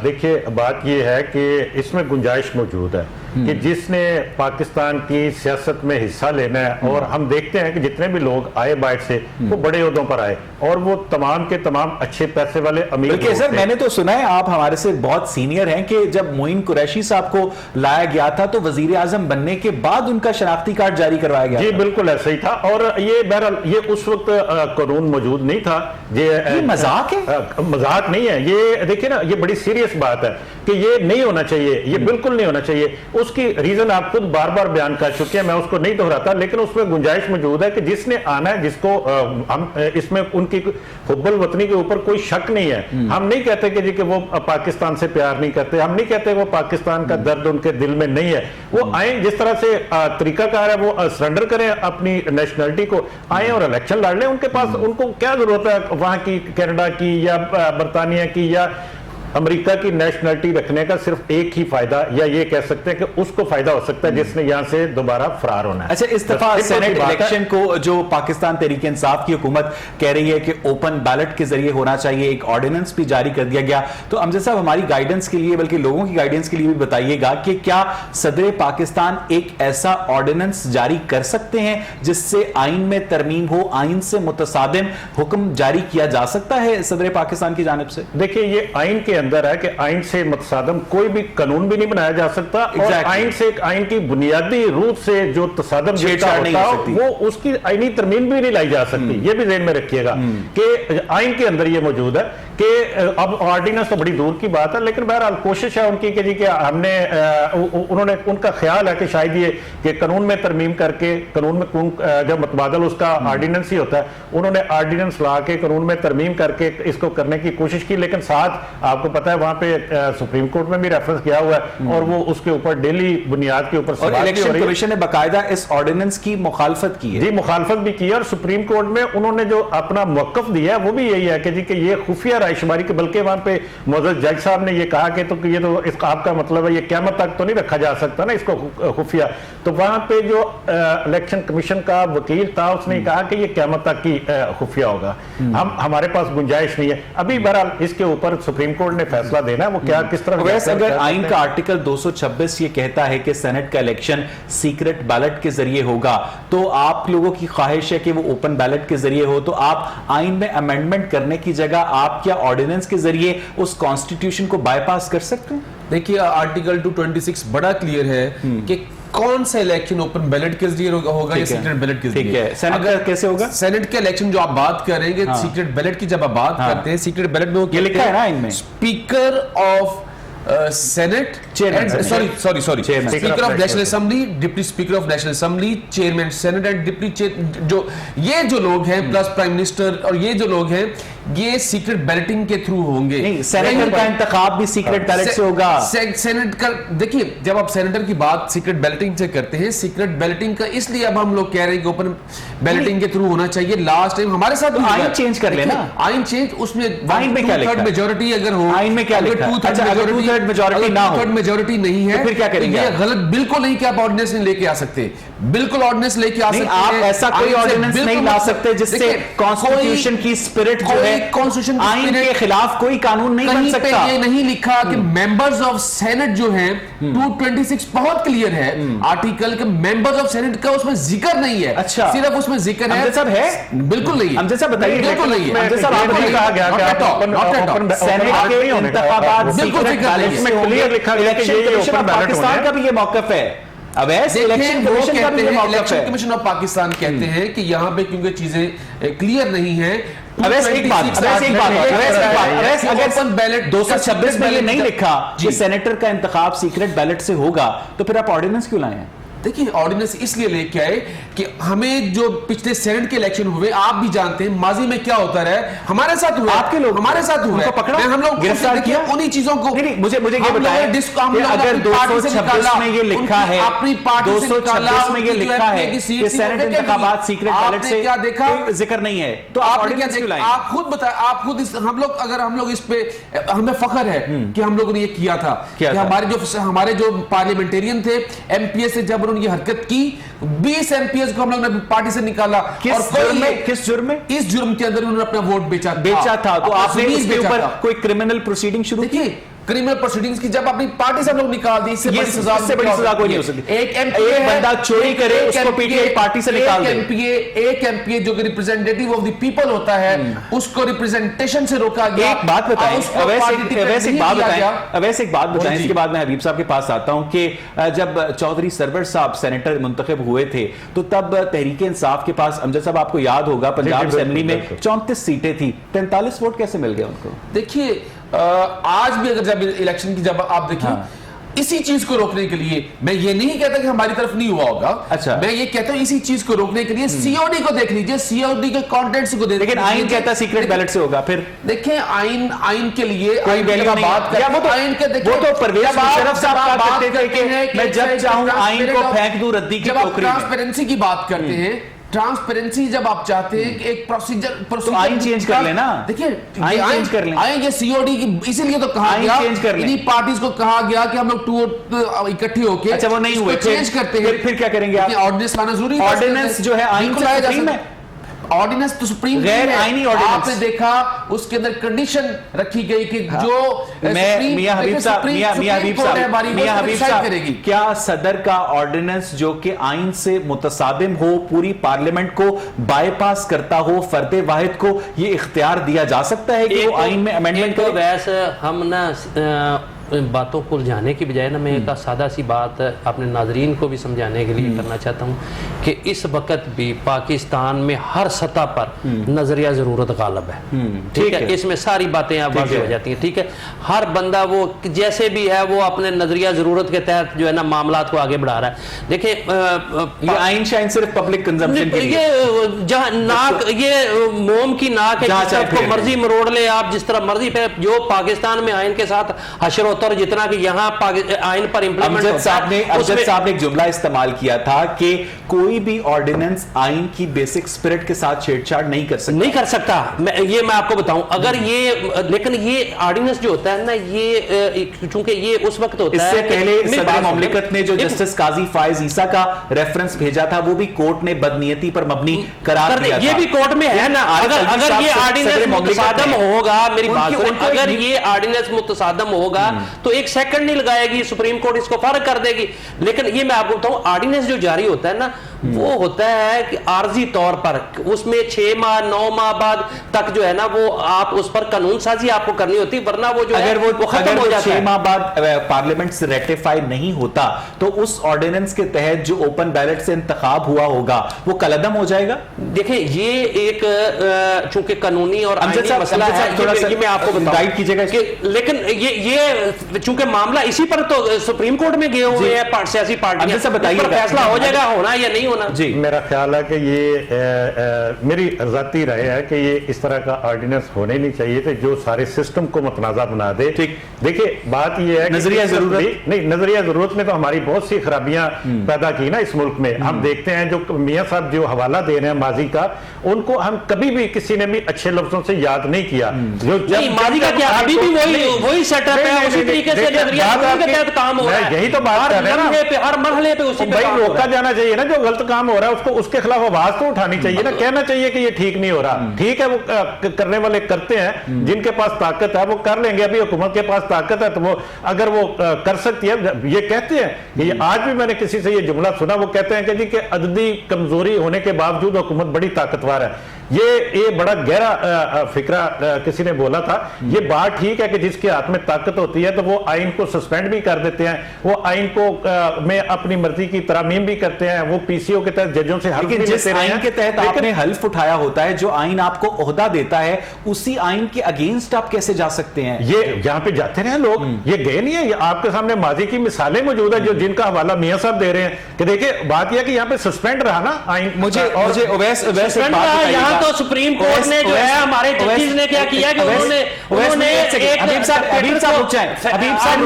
देखिए, बात यह है कि इसमें गुंजाइश मौजूद है कि जिसने पाकिस्तान की सियासत में हिस्सा लेना है, और हम देखते हैं कि जितने भी लोग आए बाहर से वो बड़े ओहदों पर आए और वो तमाम के तमाम अच्छे पैसे वाले अमीर लोग थे।
सर, मैंने तो सुना है आप हमारे से बहुत सीनियर हैं कि जब मोइन कुरैशी साहब को लाया गया था तो वजीर आजम बनने के बाद उनका शनाख्ती कार्ड जारी करवाया गया।
जी बिल्कुल ऐसा ही था। और ये बहरहाल ये उस वक्त कानून मौजूद नहीं था। ये
मजाक है?
मजाक नहीं है ये। देखिए ना, ये बड़ी सीरियस बात है कि ये नहीं होना चाहिए, ये बिल्कुल नहीं होना चाहिए। उसकी रीजन आप खुद बार बार बयान कर चुके हैं, मैं उसको नहीं दोहराता, लेकिन उसमें गुंजाइश मौजूद है कि जिसने आना है, जिसको हम इसमें उनकी हुब्बुल वतनी के ऊपर कोई शक नहीं है। हम नहीं कहते कि जी कि वो पाकिस्तान से प्यार नहीं करते, हम नहीं कहते वो पाकिस्तान का दर्द उनके दिल में नहीं है। वो आए, जिस तरह से तरीकाकार है वो सरेंडर करें अपनी नेशनलिटी को, आए और इलेक्शन लड़ लें। उनके पास, उनको क्या जरूरत है वहां की, कनाडा की या बरतानिया की या अमेरिका की नेशनलिटी रखने का? सिर्फ एक ही फायदा, या ये कह सकते हैं कि उसको फायदा हो सकता है जिसने यहां से दोबारा फरार होना है।
अच्छा, इस दफा सेनेट इलेक्शन को जो पाकिस्तान तहरीक इंसाफ की हुकूमत कह रही है कि ओपन बैलेट के जरिए होना चाहिए, एक ऑर्डिनेंस भी जारी कर दिया गया। तो अमजद साहब, हमारी गाइडेंस के लिए, बल्कि लोगों की गाइडेंस के लिए भी बताइएगा कि क्या सदर पाकिस्तान एक ऐसा ऑर्डिनेंस जारी कर सकते हैं जिससे आइन में तरमीम हो, आइन से मुतसादिम हुक्म जारी किया जा सकता है सदर पाकिस्तान की जानिब से?
देखिए, ये आइन के अंदर है कि आइन से मुतसादम कोई भी कानून भी नहीं बनाया जा सकता। और आइन से, आइन की बुनियादी रूह से जो तसादम होता है वो उसकी आइनी तरमीम भी नहीं लाई जा सकती। ये भी ज़हन में रखिएगा कि आइन के अंदर ये मौजूद है कि अब ऑर्डिनेंस तो बड़ी दूर की बात है, लेकिन बहरहाल कोशिश है उनकी कि जी कि हमने उन्होंने, उनका ख्याल है कि शायद ये कि कानून में तरमीम करके, कानून में जब मतबादल उसका ऑर्डिनेंस ही होता है, उन्होंने ऑर्डिनेंस ला के कानून में तरमीम करके इसको करने की कोशिश की। लेकिन साथ आपको पता है वहां पे सुप्रीम कोर्ट में भी रेफरेंस किया हुआ है और वो उसके ऊपर डेली बुनियाद के ऊपर
इलेक्शन कमीशन ने बाकायदा इस ऑर्डिनेंस की मुखालफत की है।
जी, मुखालफत भी की है। और सुप्रीम कोर्ट में उन्होंने जो अपना मौकफ दिया है वो भी यही है कि जी कि ये खुफिया रायशुमारी के, बल्कि वहां पे मौजूद जज साहब ने ये कहा कि तो ये तो इसका आपका मतलब है ये क़यामत तक तो नहीं रखा जा सकता ना इसको खुफिया। तो वहां पे जो इलेक्शन कमीशन का वकील था उसने कहा कि ये क़यामत तक की खुफिया होगा, हमारे पास गुंजाइश नहीं है अभी। बहरहाल इसके ऊपर सुप्रीम कोर्ट ने फैसला देना है, वो क्या किस तरह।
वैसे अगर आइन का आर्टिकल 226 ये कहता है कि सेनेट का इलेक्शन सीक्रेट बैलेट के जरिए होगा, तो आप लोगों की ख्वाहिश है कि वो ओपन बैलेट के जरिए हो, तो आप आइन में अमेंडमेंट करने की जगह आप क्या ऑर्डिनेंस के जरिए उस कॉन्स्टिट्यूशन को बाईपास कर सकते हैं?
देखिए, आर्टिकल 226 बड़ा क्लियर है कि कौन सा इलेक्शन ओपन बैलेट के जरिए होगा या सीक्रेट बैलेट के जरिए।
सेनेट कैसे होगा?
सेनेट का इलेक्शन जो आप बात कर रहे हैं, सीक्रेट बैलेट की जब आप बात करते हैं, सीक्रेट बैलेट में
ये लिखा है ना इनमें,
speaker of senate, sorry speaker of national assembly, deputy speaker of national assembly, chairman senate and deputy chair, जो लोग हैं प्लस प्राइम मिनिस्टर और ये जो लोग हैं, ये सीक्रेट बैलेटिंग के थ्रू होंगे।
नहीं, सेनेटर का इंतखाब भी सीक्रेट बैलेट से होगा।
सेनेट का देखिए, जब आप सेनेटर की बात सीक्रेट बैलेटिंग से करते हैं, सीक्रेट बैलेटिंग का इसलिए अब हम लोग कह रहे हैं कि ओपन बैलेटिंग के थ्रू होना चाहिए। लास्ट टाइम हमारे साथ
आइन चेंज कर लेना,
आइन चेंज, उसमें
आइन में क्या लिखा है?
मेजॉरिटी अगर हो,
आइन में क्या लिखा है?
मेजॉरिटी नहीं है,
तो फिर क्या करेंगे?
ये गलत बिल्कुल नहीं कि आप ऑर्डिनेंस नहीं लेके आ सकते। बिल्कुल ऑर्डिनेंस लेके आ सकते
आप
हैं।
ऐसा कोई
आइन से
ऑर्डिनेंस नहीं
बिल्कुल
ला
मतलब-
सकते जिससे
देखिए,
कॉन्स्टिट्यूशन की स्पिरिट जो है,
कॉन्स्टिट्यूशन
आइन के खिलाफ कोई कानून नहीं बन
कहीं पे
सकता।
ये नहीं लिखा कि मेंबर्स ऑफ सेनेट जो हैं 226 बहुत क्लियर है आर्टिकल के मेंबर्स ऑफ सेनेट का उसमें जिक्र नहीं है।
अच्छा।
सिर्फ उसमें जिक्र है।
अमजद साहब है?
बिल्कुल नहीं है।
अमजद साहब बताइए।
बिल्कुल नहीं है।
अमजद साहब,
ये
आपको
नहीं कहा गया कि आप
सेनेट के इंतखाबात
बिल्कुल
सीक्रेट
जिक्र
बैलेट
नहीं है।
से होंगे।
क्लियर लिखा गया कि
इलेक्शन
ये
commission
open
of
ballot
Pakistan
होंगे।
का भी ये मौकफ है। अवैध इलेक्शन कमीशन का भी ये मौकफ
इलेक्शन
है।
कमीशन ऑफ पाकिस्तान कहते हैं कि यहाँ पे क्योंकि चीजें क्लियर नहीं है।
अवैध एक बात, अगर
ओपन बैलेट
226 में ये नहीं लिखा कि सेनेटर का इंतखाब सीक्रेट बैलेट से होगा, तो फिर आप ऑर्डिनेंस क्यों लाए हैं?
देखिए ऑर्डिनेंस इसलिए लेके आए कि हमें जो पिछले सेनेट के इलेक्शन हुए आप भी जानते हैं माजी में क्या होता रहा है, हमारे साथ हुआ,
आपके लोग
हमारे साथ हुआ,
उनको पकड़ा,
हम लोग
गिरफ्तार किया,
उन्हीं चीजों को।
नहीं, मुझे ये
हम
बताएं
लोगों ने
कि अगर 226 में ये लिखा है,
अपनी पार्टी से निकाला,
226 में ये
उनकी जो
लिखा है
MP की
कि
सीट थी,
सेनेट
वो टिकेगी।
इंतखाबात सीक्रेट बैलेट
आपने
से
क्या देखा,
कोई जिक्र नहीं है, तो आप
आपने क्या
ऑर्डिनेंस क्यों लाए?
आप खुद बताएं, आप खुद हम लोग अगर हम लोग इस पे हमें फख्र है कि हम लोगों ने ये किया था कि हमारे जो पार्लियामेंटेरियन थे एमपीएस से जब उन्होंने ये हरकत की 20 एमपीएस को हम लोग ने पार्टी से निकाला।
किस जुर्म में?
इस जुर्म के अंदर उन्होंने अपना वोट बेचा
था। तो आपने
जमीन
इसके
बेचा
ऊपर
था।
कोई क्रिमिनल प्रोसीडिंग शुरू की?
देखिए क्रिमिनल प्रोसीडिंग्स की जब अपनी पार्टी से हम लोग निकाल दी, इससे बड़ी सजा
कोई नहीं हो सकती।
एक
बंदा चोरी करे उसको पीटीआई पार्टी से निकाल दे।
एक एमपीए जो कि रिप्रेजेंटेटिव ऑफ द पीपल होता है उसको रिप्रेजेंटेशन से रोका गया।
एक बात बताएं, अवैध एक बात बताएं,
जी।
इसके बाद मैं हबीब साहब के पास आता हूं कि जब चौधरी सरवर साहब सेनेटर मुंतखब हुए थे तो तब तहरीक इंसाफ के पास, अमजद साहब आपको याद होगा, पंजाब असेंबली में 34 सीटें थी, 43 वोट कैसे मिल गए उनको?
देखिए आज भी अगर जब इलेक्शन की जब आप देखिए इसी चीज को रोकने के लिए, मैं ये नहीं कहता कि हमारी तरफ नहीं हुआ होगा,
अच्छा।
मैं ये कहता हूं इसी चीज को रोकने के लिए सीओडी को देख लीजिए, सीओडी के कंटेंट्स को देख लीजिए।
लेकिन आइन कहता है सीक्रेट बैलेट से होगा। फिर
देखिए आइन के लिए
कोई वैल्यू नहीं
बात
है। या वो तो
आइन के देखिए,
वो तो परवेज
जब आप-
मुशर्रफ साहब
जब आप
बात
बात
करते थे
करते हैं
कि मैं जब चाहूं आइन को फेंक दूं रद्दी की
जब आप
टोकरी में।
ट्रांसपेरेंसी की बात करते हैं, ट्रांसपेरेंसी जब आप चाहते हैं कि एक प्रोसीजर
आइन चेंज कर लेना।
देखिए
आइन चेंज कर लें।
आइन ये सीओडी की इसीलिए तो कहा
आइन
गया,
चेंज कर लें।
इन्हीं पार्टीज को कहा गया कि हम लोग टू इकट्ठे होके
अच्छा वो नहीं हुए,
चेंज करते हैं।
फिर क्या करेंगे आप?
ऑर्डिनेंस लाना जरूरी है।
ऑर्डिनेंस जो है आइन
बिल्कुल
से
लाया जा
सुप्रीम
सकता
है।
ऑर्डिनेंस तो सुप्रीम
गैर
है।
आइनी ऑर्डिनेंस।
आपने देखा उसके अंदर कंडीशन रखी गई कि जो
मैं मियां हबीब साहब
करेगी।
क्या सदर का ऑर्डिनेंस जो कि आइन से मुतसादिम हो, पूरी पार्लियामेंट को बाईपास करता हो, फर्दे वाहिद को ये इख्तियार दिया जा सकता है कि वो आइन में अमेंडमेंट करे?
वैसे हम ना बातों को उलझाने की बजाय ना मैं एक सादा सी बात अपने नाजरीन को भी समझाने के लिए करना चाहता हूँ कि इस वक्त भी पाकिस्तान में हर सतह पर नजरिया जरूरत गालब है। ठीक है, इसमें सारी बातें आप वाज़ेह हो जाती हैं। ठीक है, हर बंदा वो जैसे भी है वो अपने नजरिया जरूरत के तहत जो है ना मामलात को आगे बढ़ा रहा है। देखिए
ये आइन शाइन सिर्फ पब्लिक कंजम्पशन के लिए,
ये जहाँ नाक, ये मोम की नाक है, जिस तरह को मर्जी मरोड़ ले आप, जिस तरह मर्जी पे, जो पाकिस्तान में आइन के साथ हशर होता है जितना कि यहाँ आइन पर इंप्लीमेंट
अमजद साहब ने एक जुमला इस्तेमाल किया था कि कोई भी ऑर्डिनेंस आइन की बेसिक स्पिरिट के साथ छेड़छाड़ नहीं कर सकता।
मैं आपको बताऊं, अगर ये, लेकिन ये ऑर्डिनेंस जो होता है ना, ये चूंकि ये उस वक्त होता है,
इससे पहले सदर मुमलिकत ने जो जस्टिस काजी फायज ईसा का रेफरेंस भेजा था वो भी कोर्ट ने बदनीयती पर मबनी करार दिया था।
ये भी कोर्ट में है ना। अगर ये ऑर्डिनेंस मुतसादम होगा, मेरी बात सुनिए, अगर ये ऑर्डिनेंस मुतसादम होगा तो एक सेकंड नहीं लगाएगी, सुप्रीम कोर्ट इसको फारग कर देगी। लेकिन ये मैं आपको बताऊं, ऑर्डिनेंस जो जारी होता है ना, वो होता है कि आर्जी तौर पर, उसमें 6 माह 9 माह बाद तक जो है ना वो आप उस पर कानून साजी आपको करनी होती, वरना वो जो
अगर
है वो खत्म हो जाता है।
6 माह बाद पार्लियामेंट से रेटिफाई नहीं होता तो उस ऑर्डिनेंस के तहत जो ओपन बैलेट से इंतखाब हुआ होगा वो कलअदम हो जाएगा।
देखिए ये एक चूंकि कानूनी और आईनी मसला है, ये मैं आपको
गाइड कीजिएगा।
लेकिन ये चूंकि मामला इसी पर तो सुप्रीम कोर्ट में गए हुए हैं सियासी पार्टियां, बताइए फैसला हो जाएगा होना या नहीं होना।
जी
मेरा ख्याल है कि ये मेरी ज़ाती राय है कि ये इस तरह का ऑर्डिनेंस होने नहीं चाहिए थे जो सारे सिस्टम को मतनाज़ा बना दे।
ठीक,
देखिए बात ये है
नजरिया जरूरत
नहीं, नजरिया जरूरत में तो हमारी बहुत सी खराबियां पैदा की ना इस मुल्क में। हम देखते हैं जो मियां साहब जो हवाला दे रहे हैं माजी का, उनको हम कभी भी किसी ने भी अच्छे लफ्जों से याद नहीं किया। जो
माजी का क्या, अभी भी वही सेटअप है, उसी तरीके से नजरिया के तहत काम हो रहा है।
यही तो बात कर रहे हैं ना,
हर मरहले पे उसी पे
भाई रोका जाना चाहिए ना जो गलत काम हो रहा है उसको उसके खिलाफ आवाज तो उठानी चाहिए ना, कहना चाहिए कि ये ठीक नहीं हो रहा। ठीक है, वो करने वाले करते हैं, जिनके पास ताकत है वो कर लेंगे। अभी हुकूमत के पास ताकत है तो वो अगर वो कर सकती है, ये कहते हैं कि ये आज भी मैंने किसी से ये जुमला सुना, वो कहते हैं कि जी कि अददी कमजोरी होने के बावजूद हुकूमत बड़ी ताकतवर है। ये बड़ा गहरा फिक्रा किसी ने बोला था। ये बात ठीक है कि जिसके हाथ में ताकत होती है तो वो आइन को सस्पेंड भी कर देते हैं, वो आइन को में अपनी मर्जी की तरामीम भी करते हैं, वो पीसीओ के तहत जजों से हल्फ भी
लेकिन जिस
लेते रहे
आइन के तहत आपने हल्फ उठाया होता है, जो आइन आपको ओहदा देता है, उसी आइन के अगेंस्ट आप कैसे जा सकते हैं?
ये जहां पे जाते रहे लोग, ये गए नहीं है। ये आपके सामने माजी की मिसालें मौजूद है जो जिनका हवाला मियां साहब दे रहे हैं कि देखिए बात यह कि यहाँ पे सस्पेंड रहा ना आइन।
मुझे ओवैस
यहाँ तो सुप्रीम कोर्ट ने जो है हमारे जजेस ने क्या किया कि उन्होंने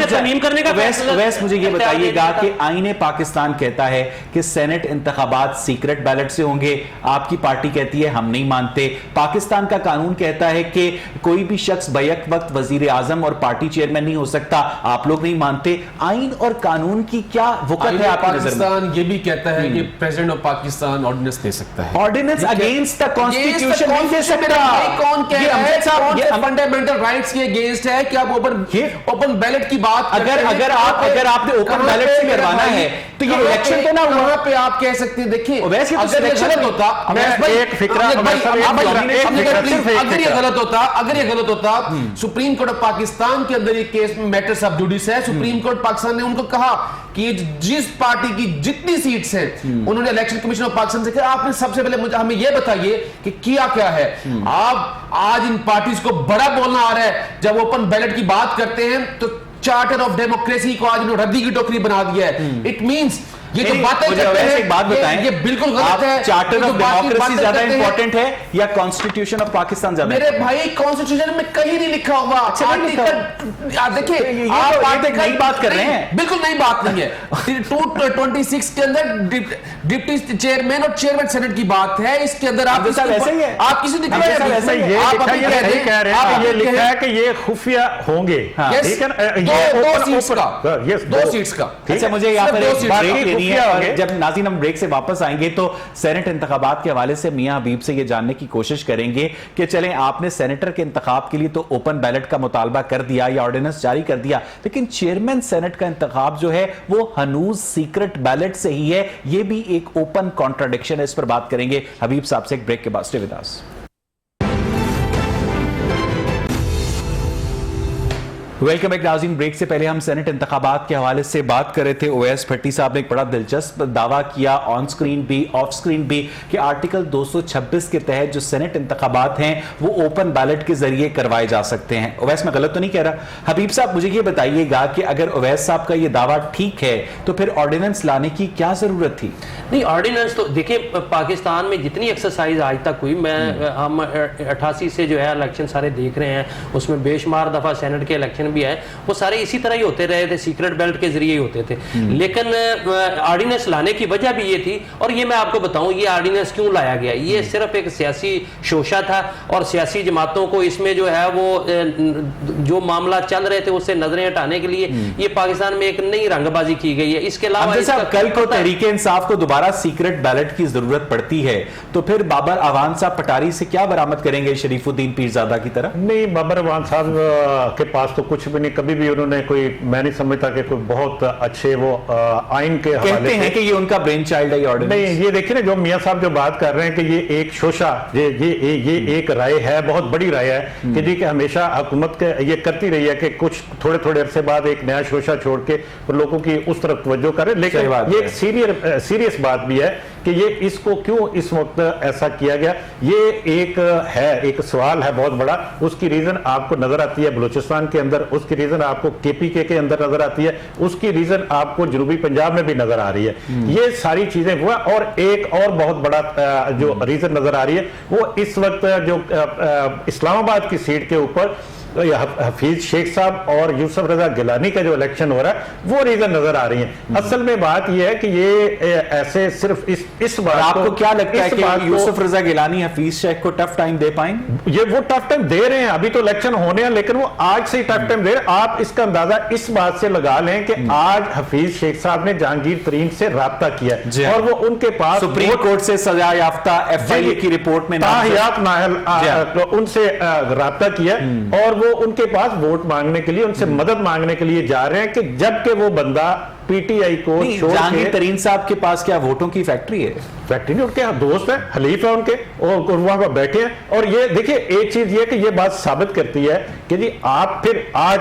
तरमीम करने का फैसला।
मुझे ये बताइएगा कि आईने पाकिस्तान कहता है कि सेनेट इंतखाबात सीक्रेट बैलेट से होंगे, आपकी पार्टी कहती है हम नहीं मानते। पाकिस्तान का कानून कहता है कि कोई भी शख्स बैक वक्त वजीर आजम और पार्टी चेयरमैन नहीं हो सकता, आप लोग नहीं मानते। आइन और कानून की क्या वक़्त है आपकी नजर में?
पाकिस्तान ये भी कहता है कि प्रेसिडेंट ऑफ पाकिस्तान ऑर्डिनेंस दे सकता है।
ऑर्डिनेंस अगेंस्ट द कॉन्स्टिट्यूशन नहीं दे सकता।
कौन कह रहा है? कौन से फंडामेंटल राइट्स के अगेंस्ट है कि आप ओपन बैलेट की बात
अगर आपने ओपन बैलेट से करवाना है तो ये इलेक्शन तो ना हुआ।
वहां पे आप कह सकते हैं देखिए अगर ये गलत होता, अगर ये गलत होता सुप्रीम कोर्ट ऑफ पाकिस्तान के अंदर ये केस मैटर सब जुडिस है। सुप्रीम कोर्ट पाकिस्तान ने उनको कहा कि जिस पार्टी की जितनी सीट्स हैं उन्होंने इलेक्शन कमीशन ऑफ पाकिस्तान से कहा आपने सबसे पहले मुझे हमें यह बताइए कि किया क्या है। आप आज इन पार्टीज को बड़ा बोलना आ रहा है, जब ओपन बैलेट की बात करते हैं तो चार्टर ऑफ डेमोक्रेसी को आज उन्होंने रद्दी की टोकरी बना दिया है। इट मींस ये जो बातें करते हैं
एक बात बताएं,
ये बिल्कुल गलत है।
चार्टर ऑफ डेमोक्रेसी ज्यादा इंपॉर्टेंट है या कॉन्स्टिट्यूशन ऑफ पाकिस्तान ज्यादा?
मेरे भाई कॉन्स्टिट्यूशन में कहीं नहीं लिखा हुआ। देखिए आप
नई बात कर रहे हैं,
बिल्कुल नई बात नहीं है। 226 के अंदर डिप्टी चेयरमैन और चेयरमैन सेनेट की बात है। इसके अंदर आप
ऐसा ही है,
आप किसी ने
कह रहे हैं ये लिखा है कि ये खुफिया होंगे, ठीक है ना,
दो सीट्स का।
अच्छा मुझे यहाँ पर एक बात है, जब नाज़रीन हम ब्रेक से वापस आएंगे तो सेनेट इंतखाबात के हवाले से मियां हबीब से ये जानने की कोशिश करेंगे कि चलें आपने सेनेटर के इंतखाब के लिए तो ओपन बैलेट का मुतालबा कर दिया या ऑर्डिनेंस जारी कर दिया, लेकिन चेयरमैन सेनेट का इंतखाब जो है वो हनूज सीक्रेट बैलेट से ही है। ये भी एक ओपन कॉन्ट्राडिक्शन है, इस पर बात करेंगे हबीब साहब से एक ब्रेक के बाद। Stay with us. Welcome back नाज़रीन। ब्रेक से पहले हम सेनेट इंतखाबात के हवाले से बात कर रहे थे। ओवैस भट्टी साहब ने एक बड़ा दिलचस्प दावा किया, ऑन स्क्रीन भी ऑफ स्क्रीन भी, कि आर्टिकल 226 के तहत जो सेनेट इंतखाबात हैं वो ओपन बैलेट के जरिए करवाए जा सकते हैं। ओवैस मैं गलत तो नहीं कह रहा? हबीब साहब मुझे ये बताइएगा कि अगर ओवैस साहब का ये दावा ठीक है तो फिर ऑर्डिनेंस लाने की क्या जरूरत थी?
नहीं, ऑर्डिनेंस तो देखिए पाकिस्तान में जितनी एक्सरसाइज आज तक हुई, हम 88 से जो है इलेक्शन सारे देख रहे हैं, उसमें बेशुमार दफा सेनेट के इलेक्शन भी है, वो सारे इसी तरह ही होते रहे थे, सीक्रेट बेल्ट के जरिए ही होते थे। लेकिन ऑर्डिनेंस लाने की वजह भी ये थी, और ये मैं आपको बताऊं ये ऑर्डिनेंस क्यों लाया गया। ये सिर्फ एक सियासी शोशा था और सियासी जमातों को इसमें जो है वो जो मामला चल रहे थे उससे नजरें हटाने के लिए ये पाकिस्तान में एक नई रंगबाजी की गई है। इसके अलावा
कल को तहरीके इंसाफ को दोबारा सीक्रेट बैलेट की जरूरत पड़ती है तो फिर बाबर अवान साहब पटारी से क्या बरामद करेंगे शरीफुद्दीन पीरजादा की तरह?
नहीं, बाबर अवान साहब के पास तो कुछ भी नहीं, कभी भी उन्होंने कोई, मैं नहीं समझता कि कोई बहुत अच्छे वो आइन के हवाले
कहते हैं कि ये उनका ब्रेन चाइल्ड है ऑर्डिनेंस।
नहीं, ये देखिए ना जो मियां साहब जो बात कर रहे हैं कि ये एक शोशा, ये एक राय है, बहुत बड़ी राय है कि जी कि हमेशा हुकूमत के ये करती रही है कि कुछ थोड़े थोड़े अरसे बाद एक नया शोशा छोड़ के लोगों की उस तरफ तवज्जो करे। लेकिन ये एक सीरियस बात भी है कि ये इसको क्यों इस वक्त ऐसा किया गया, ये एक सवाल है बहुत बड़ा। उसकी रीजन आपको नजर आती है बलूचिस्तान के अंदर, उसकी रीजन आपको केपीके के अंदर नजर आती है, उसकी रीजन आपको जनूबी पंजाब में भी नजर आ रही है। ये सारी चीजें हुआ, और एक और बहुत बड़ा जो रीजन नजर आ रही है वो इस वक्त जो इस्लामाबाद की सीट के ऊपर हफीज शेख साहब और यूसुफ रजा गिलानी का जो इलेक्शन हो रहा है वो रीजन नजर आ रही है। असल में बात यह है कि ये ऐसे सिर्फ इस बात
आपको क्या लगता है कि यूसुफ रजा गिलानी हफीज शेख को टफ टाइम दे पाएंगे?
ये वो टफ टाइम दे रहे हैं, अभी तो इलेक्शन होने हैं, लेकिन वो आज से ही टफ टाइम टाइम देर, आप इसका अंदाजा इस बात से लगा लें कि आज हफीज शेख साहब ने जहांगीर तरीन से राब्ता किया
जी
है
हाँ।
और वो उनके पास
सुप्रीम कोर्ट से सजा याफ्ता FIA की रिपोर्ट में
ताहियात नाहल तो उनसे राब्ता किया और वो उनके पास वोट मांगने के लिए, उनसे मदद मांगने के लिए जा रहे हैं कि जबकि वो बंदा PTI को छोड़
जहांगीर
के,
तरीन साहब के पास क्या वोटों की फैक्ट्री है?
फैक्ट्री नहीं, उनके दोस्त है, हलीफ है उनके, और वहां पर बैठे हैं। और ये देखिए, एक चीज ये कि ये बात साबित करती है कि जी आप फिर आज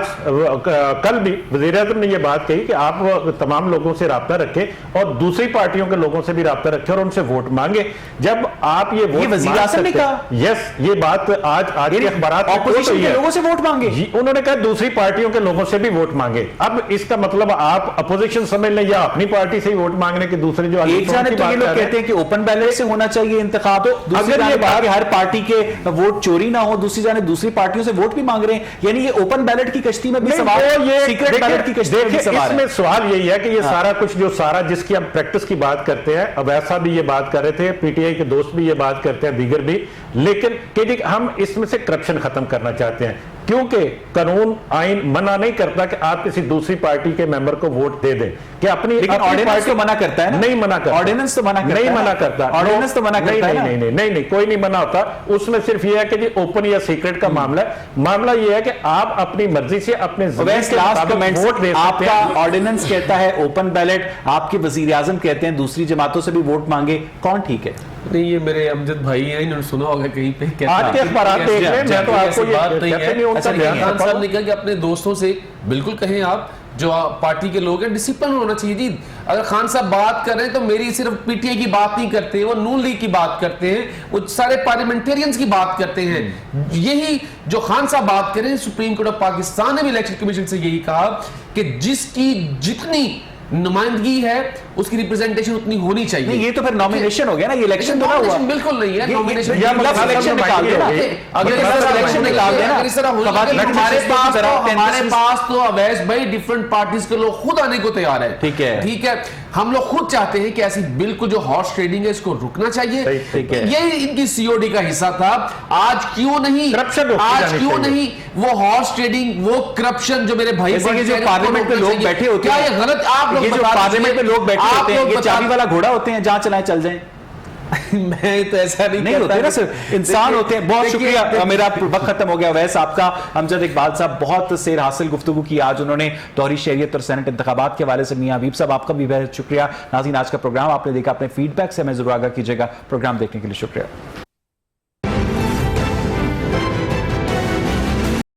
कल भी वजीर आज़म ने ये बात कही कि आप तमाम लोगों से राब्ता रखें और दूसरी पार्टियों के लोगों से भी राब्ता रखें और उनसे वोट मांगे। जब आप ये वोट
वजीर आज़म ने कहा,
यस, ये बात आज के अखबारात में
ऑपोजिशन के लोगों से वोट मांगे।
जी, उन्होंने कहा दूसरी पार्टियों के लोगों से भी वोट मांगे। अब इसका मतलब आप अपोजिशन समझ लें या अपनी पार्टी से ही वोट मांगने के दूसरे जो
एक जाने तो ये लोग कहते हैं कि ओपन बैलेट से होना चाहिए इंतखाब, तो
अगर ये बात
हर पार्टी के वोट चोरी ना हो, दूसरी जाने दूसरी पार्टियों से वोट भी मांग रहे हैं, यानी ये ओपन बैलेट की कश्ती में भी सवाल, सीक्रेट बैलेट की कश्ती में भी सवाल है।
इसमें सवाल यही है कि ये सारा कुछ जो सारा जिसकी हम प्रैक्टिस की बात करते हैं, अब ऐसा भी ये बात कर रहे थे, PTI के दोस्त भी ये बात करते हैं, दीगर भी, लेकिन कि हम इसमें से करप्शन खत्म करना चाहते हैं क्योंकि कानून आइन मना नहीं करता कि आप किसी दूसरी पार्टी के मेंबर को वोट दे दें कि अपनी,
लेकिन ऑर्डिनेंस तो मना करता है ना?
नहीं मना करता,
ऑर्डिनेंस तो मना करता
नहीं
है,
मना करता,
ऑर्डिनेंस तो मना करता है ना?
नहीं, कोई नहीं मना होता। उसमें सिर्फ ये है कि जी ओपन या सीक्रेट का मामला है। मामला ये है कि आप अपनी मर्जी से अपने
वोट दे सकते हैं। आपका ऑर्डिनेंस कहता है ओपन बैलेट, आपके वजीर आजम कहते हैं दूसरी जमातों से भी वोट मांगे, कौन ठीक है?
नहीं, ये मेरे अमजद भाई हैं, इन्होंने सुना होगा कहीं पे क्या
आज के अखबारात देख रहे हैं, मैं तो आपको ये
बात नहीं
कहते नहीं,
है।
उनका
अच्छा,
बयान
खान
था।
साहब ने कहा कि अपने दोस्तों से बिल्कुल कहें, आप जो पार्टी के लोग हैं डिसिप्लिन होना चाहिए जी। अगर खान साहब बात कर रहे हैं तो मेरी सिर्फ PTI की बात नहीं करते, वो नून लीग की बात करते हैं, वो सारे पार्लियामेंटेरियंस की बात करते हैं। यही जो खान साहब बात कर रहे हैं, सुप्रीम कोर्ट ऑफ पाकिस्तान ने भी इलेक्शन कमीशन से यही कहा कि जिसकी जितनी नुमाइंदगी है उसकी रिप्रेजेंटेशन उतनी होनी चाहिए।
नहीं, ये तो फिर नॉमिनेशन हो गया ना, ये इलेक्शन तो ना हुआ।
बिल्कुल नहीं है नॉमिनेशन,
इलेक्शन निकाल देना, अगर इलेक्शन निकाल देना,
इस तरह हमारे पास तो अवैस भाई डिफरेंट पार्टीज के लोग खुद आने को तैयार है।
ठीक है,
ठीक है, हम लोग खुद चाहते हैं कि ऐसी बिल्कुल जो हॉर्स ट्रेडिंग है इसको रुकना चाहिए।
ठीक है,
यही इनकी COD का हिस्सा था। आज क्यों नहीं, आज क्यों नहीं वो हॉर्स ट्रेडिंग, वो करप्शन जो मेरे भाई
जो पार्लियामेंट में लोग बैठे होते हैं,
क्या ये गलत? आप लोग
जो पार्लियामेंट में लोग बैठे होते हैं, ये चाबी वाला घोड़ा होते हैं, जहां चलाए चल जाएं।
मैं तो ऐसा नहीं
होते ना, सिर्फ इंसान होते हैं। बहुत शुक्रिया, मेरा वक्त खत्म हो गया। वैसे आपका अमजद इकबाल साहब बहुत सेर हासिल गुफ्तगू की आज उन्होंने तौहरी शहरियत और सेनेट इंतखाबात के हवाले से। मियां हबीब साहब आपका भी बहुत शुक्रिया। नाज़रीन, आज का प्रोग्राम आपने देखा, अपने फीडबैक से हमें जरूर आगाह कीजिएगा। प्रोग्राम देखने के लिए शुक्रिया।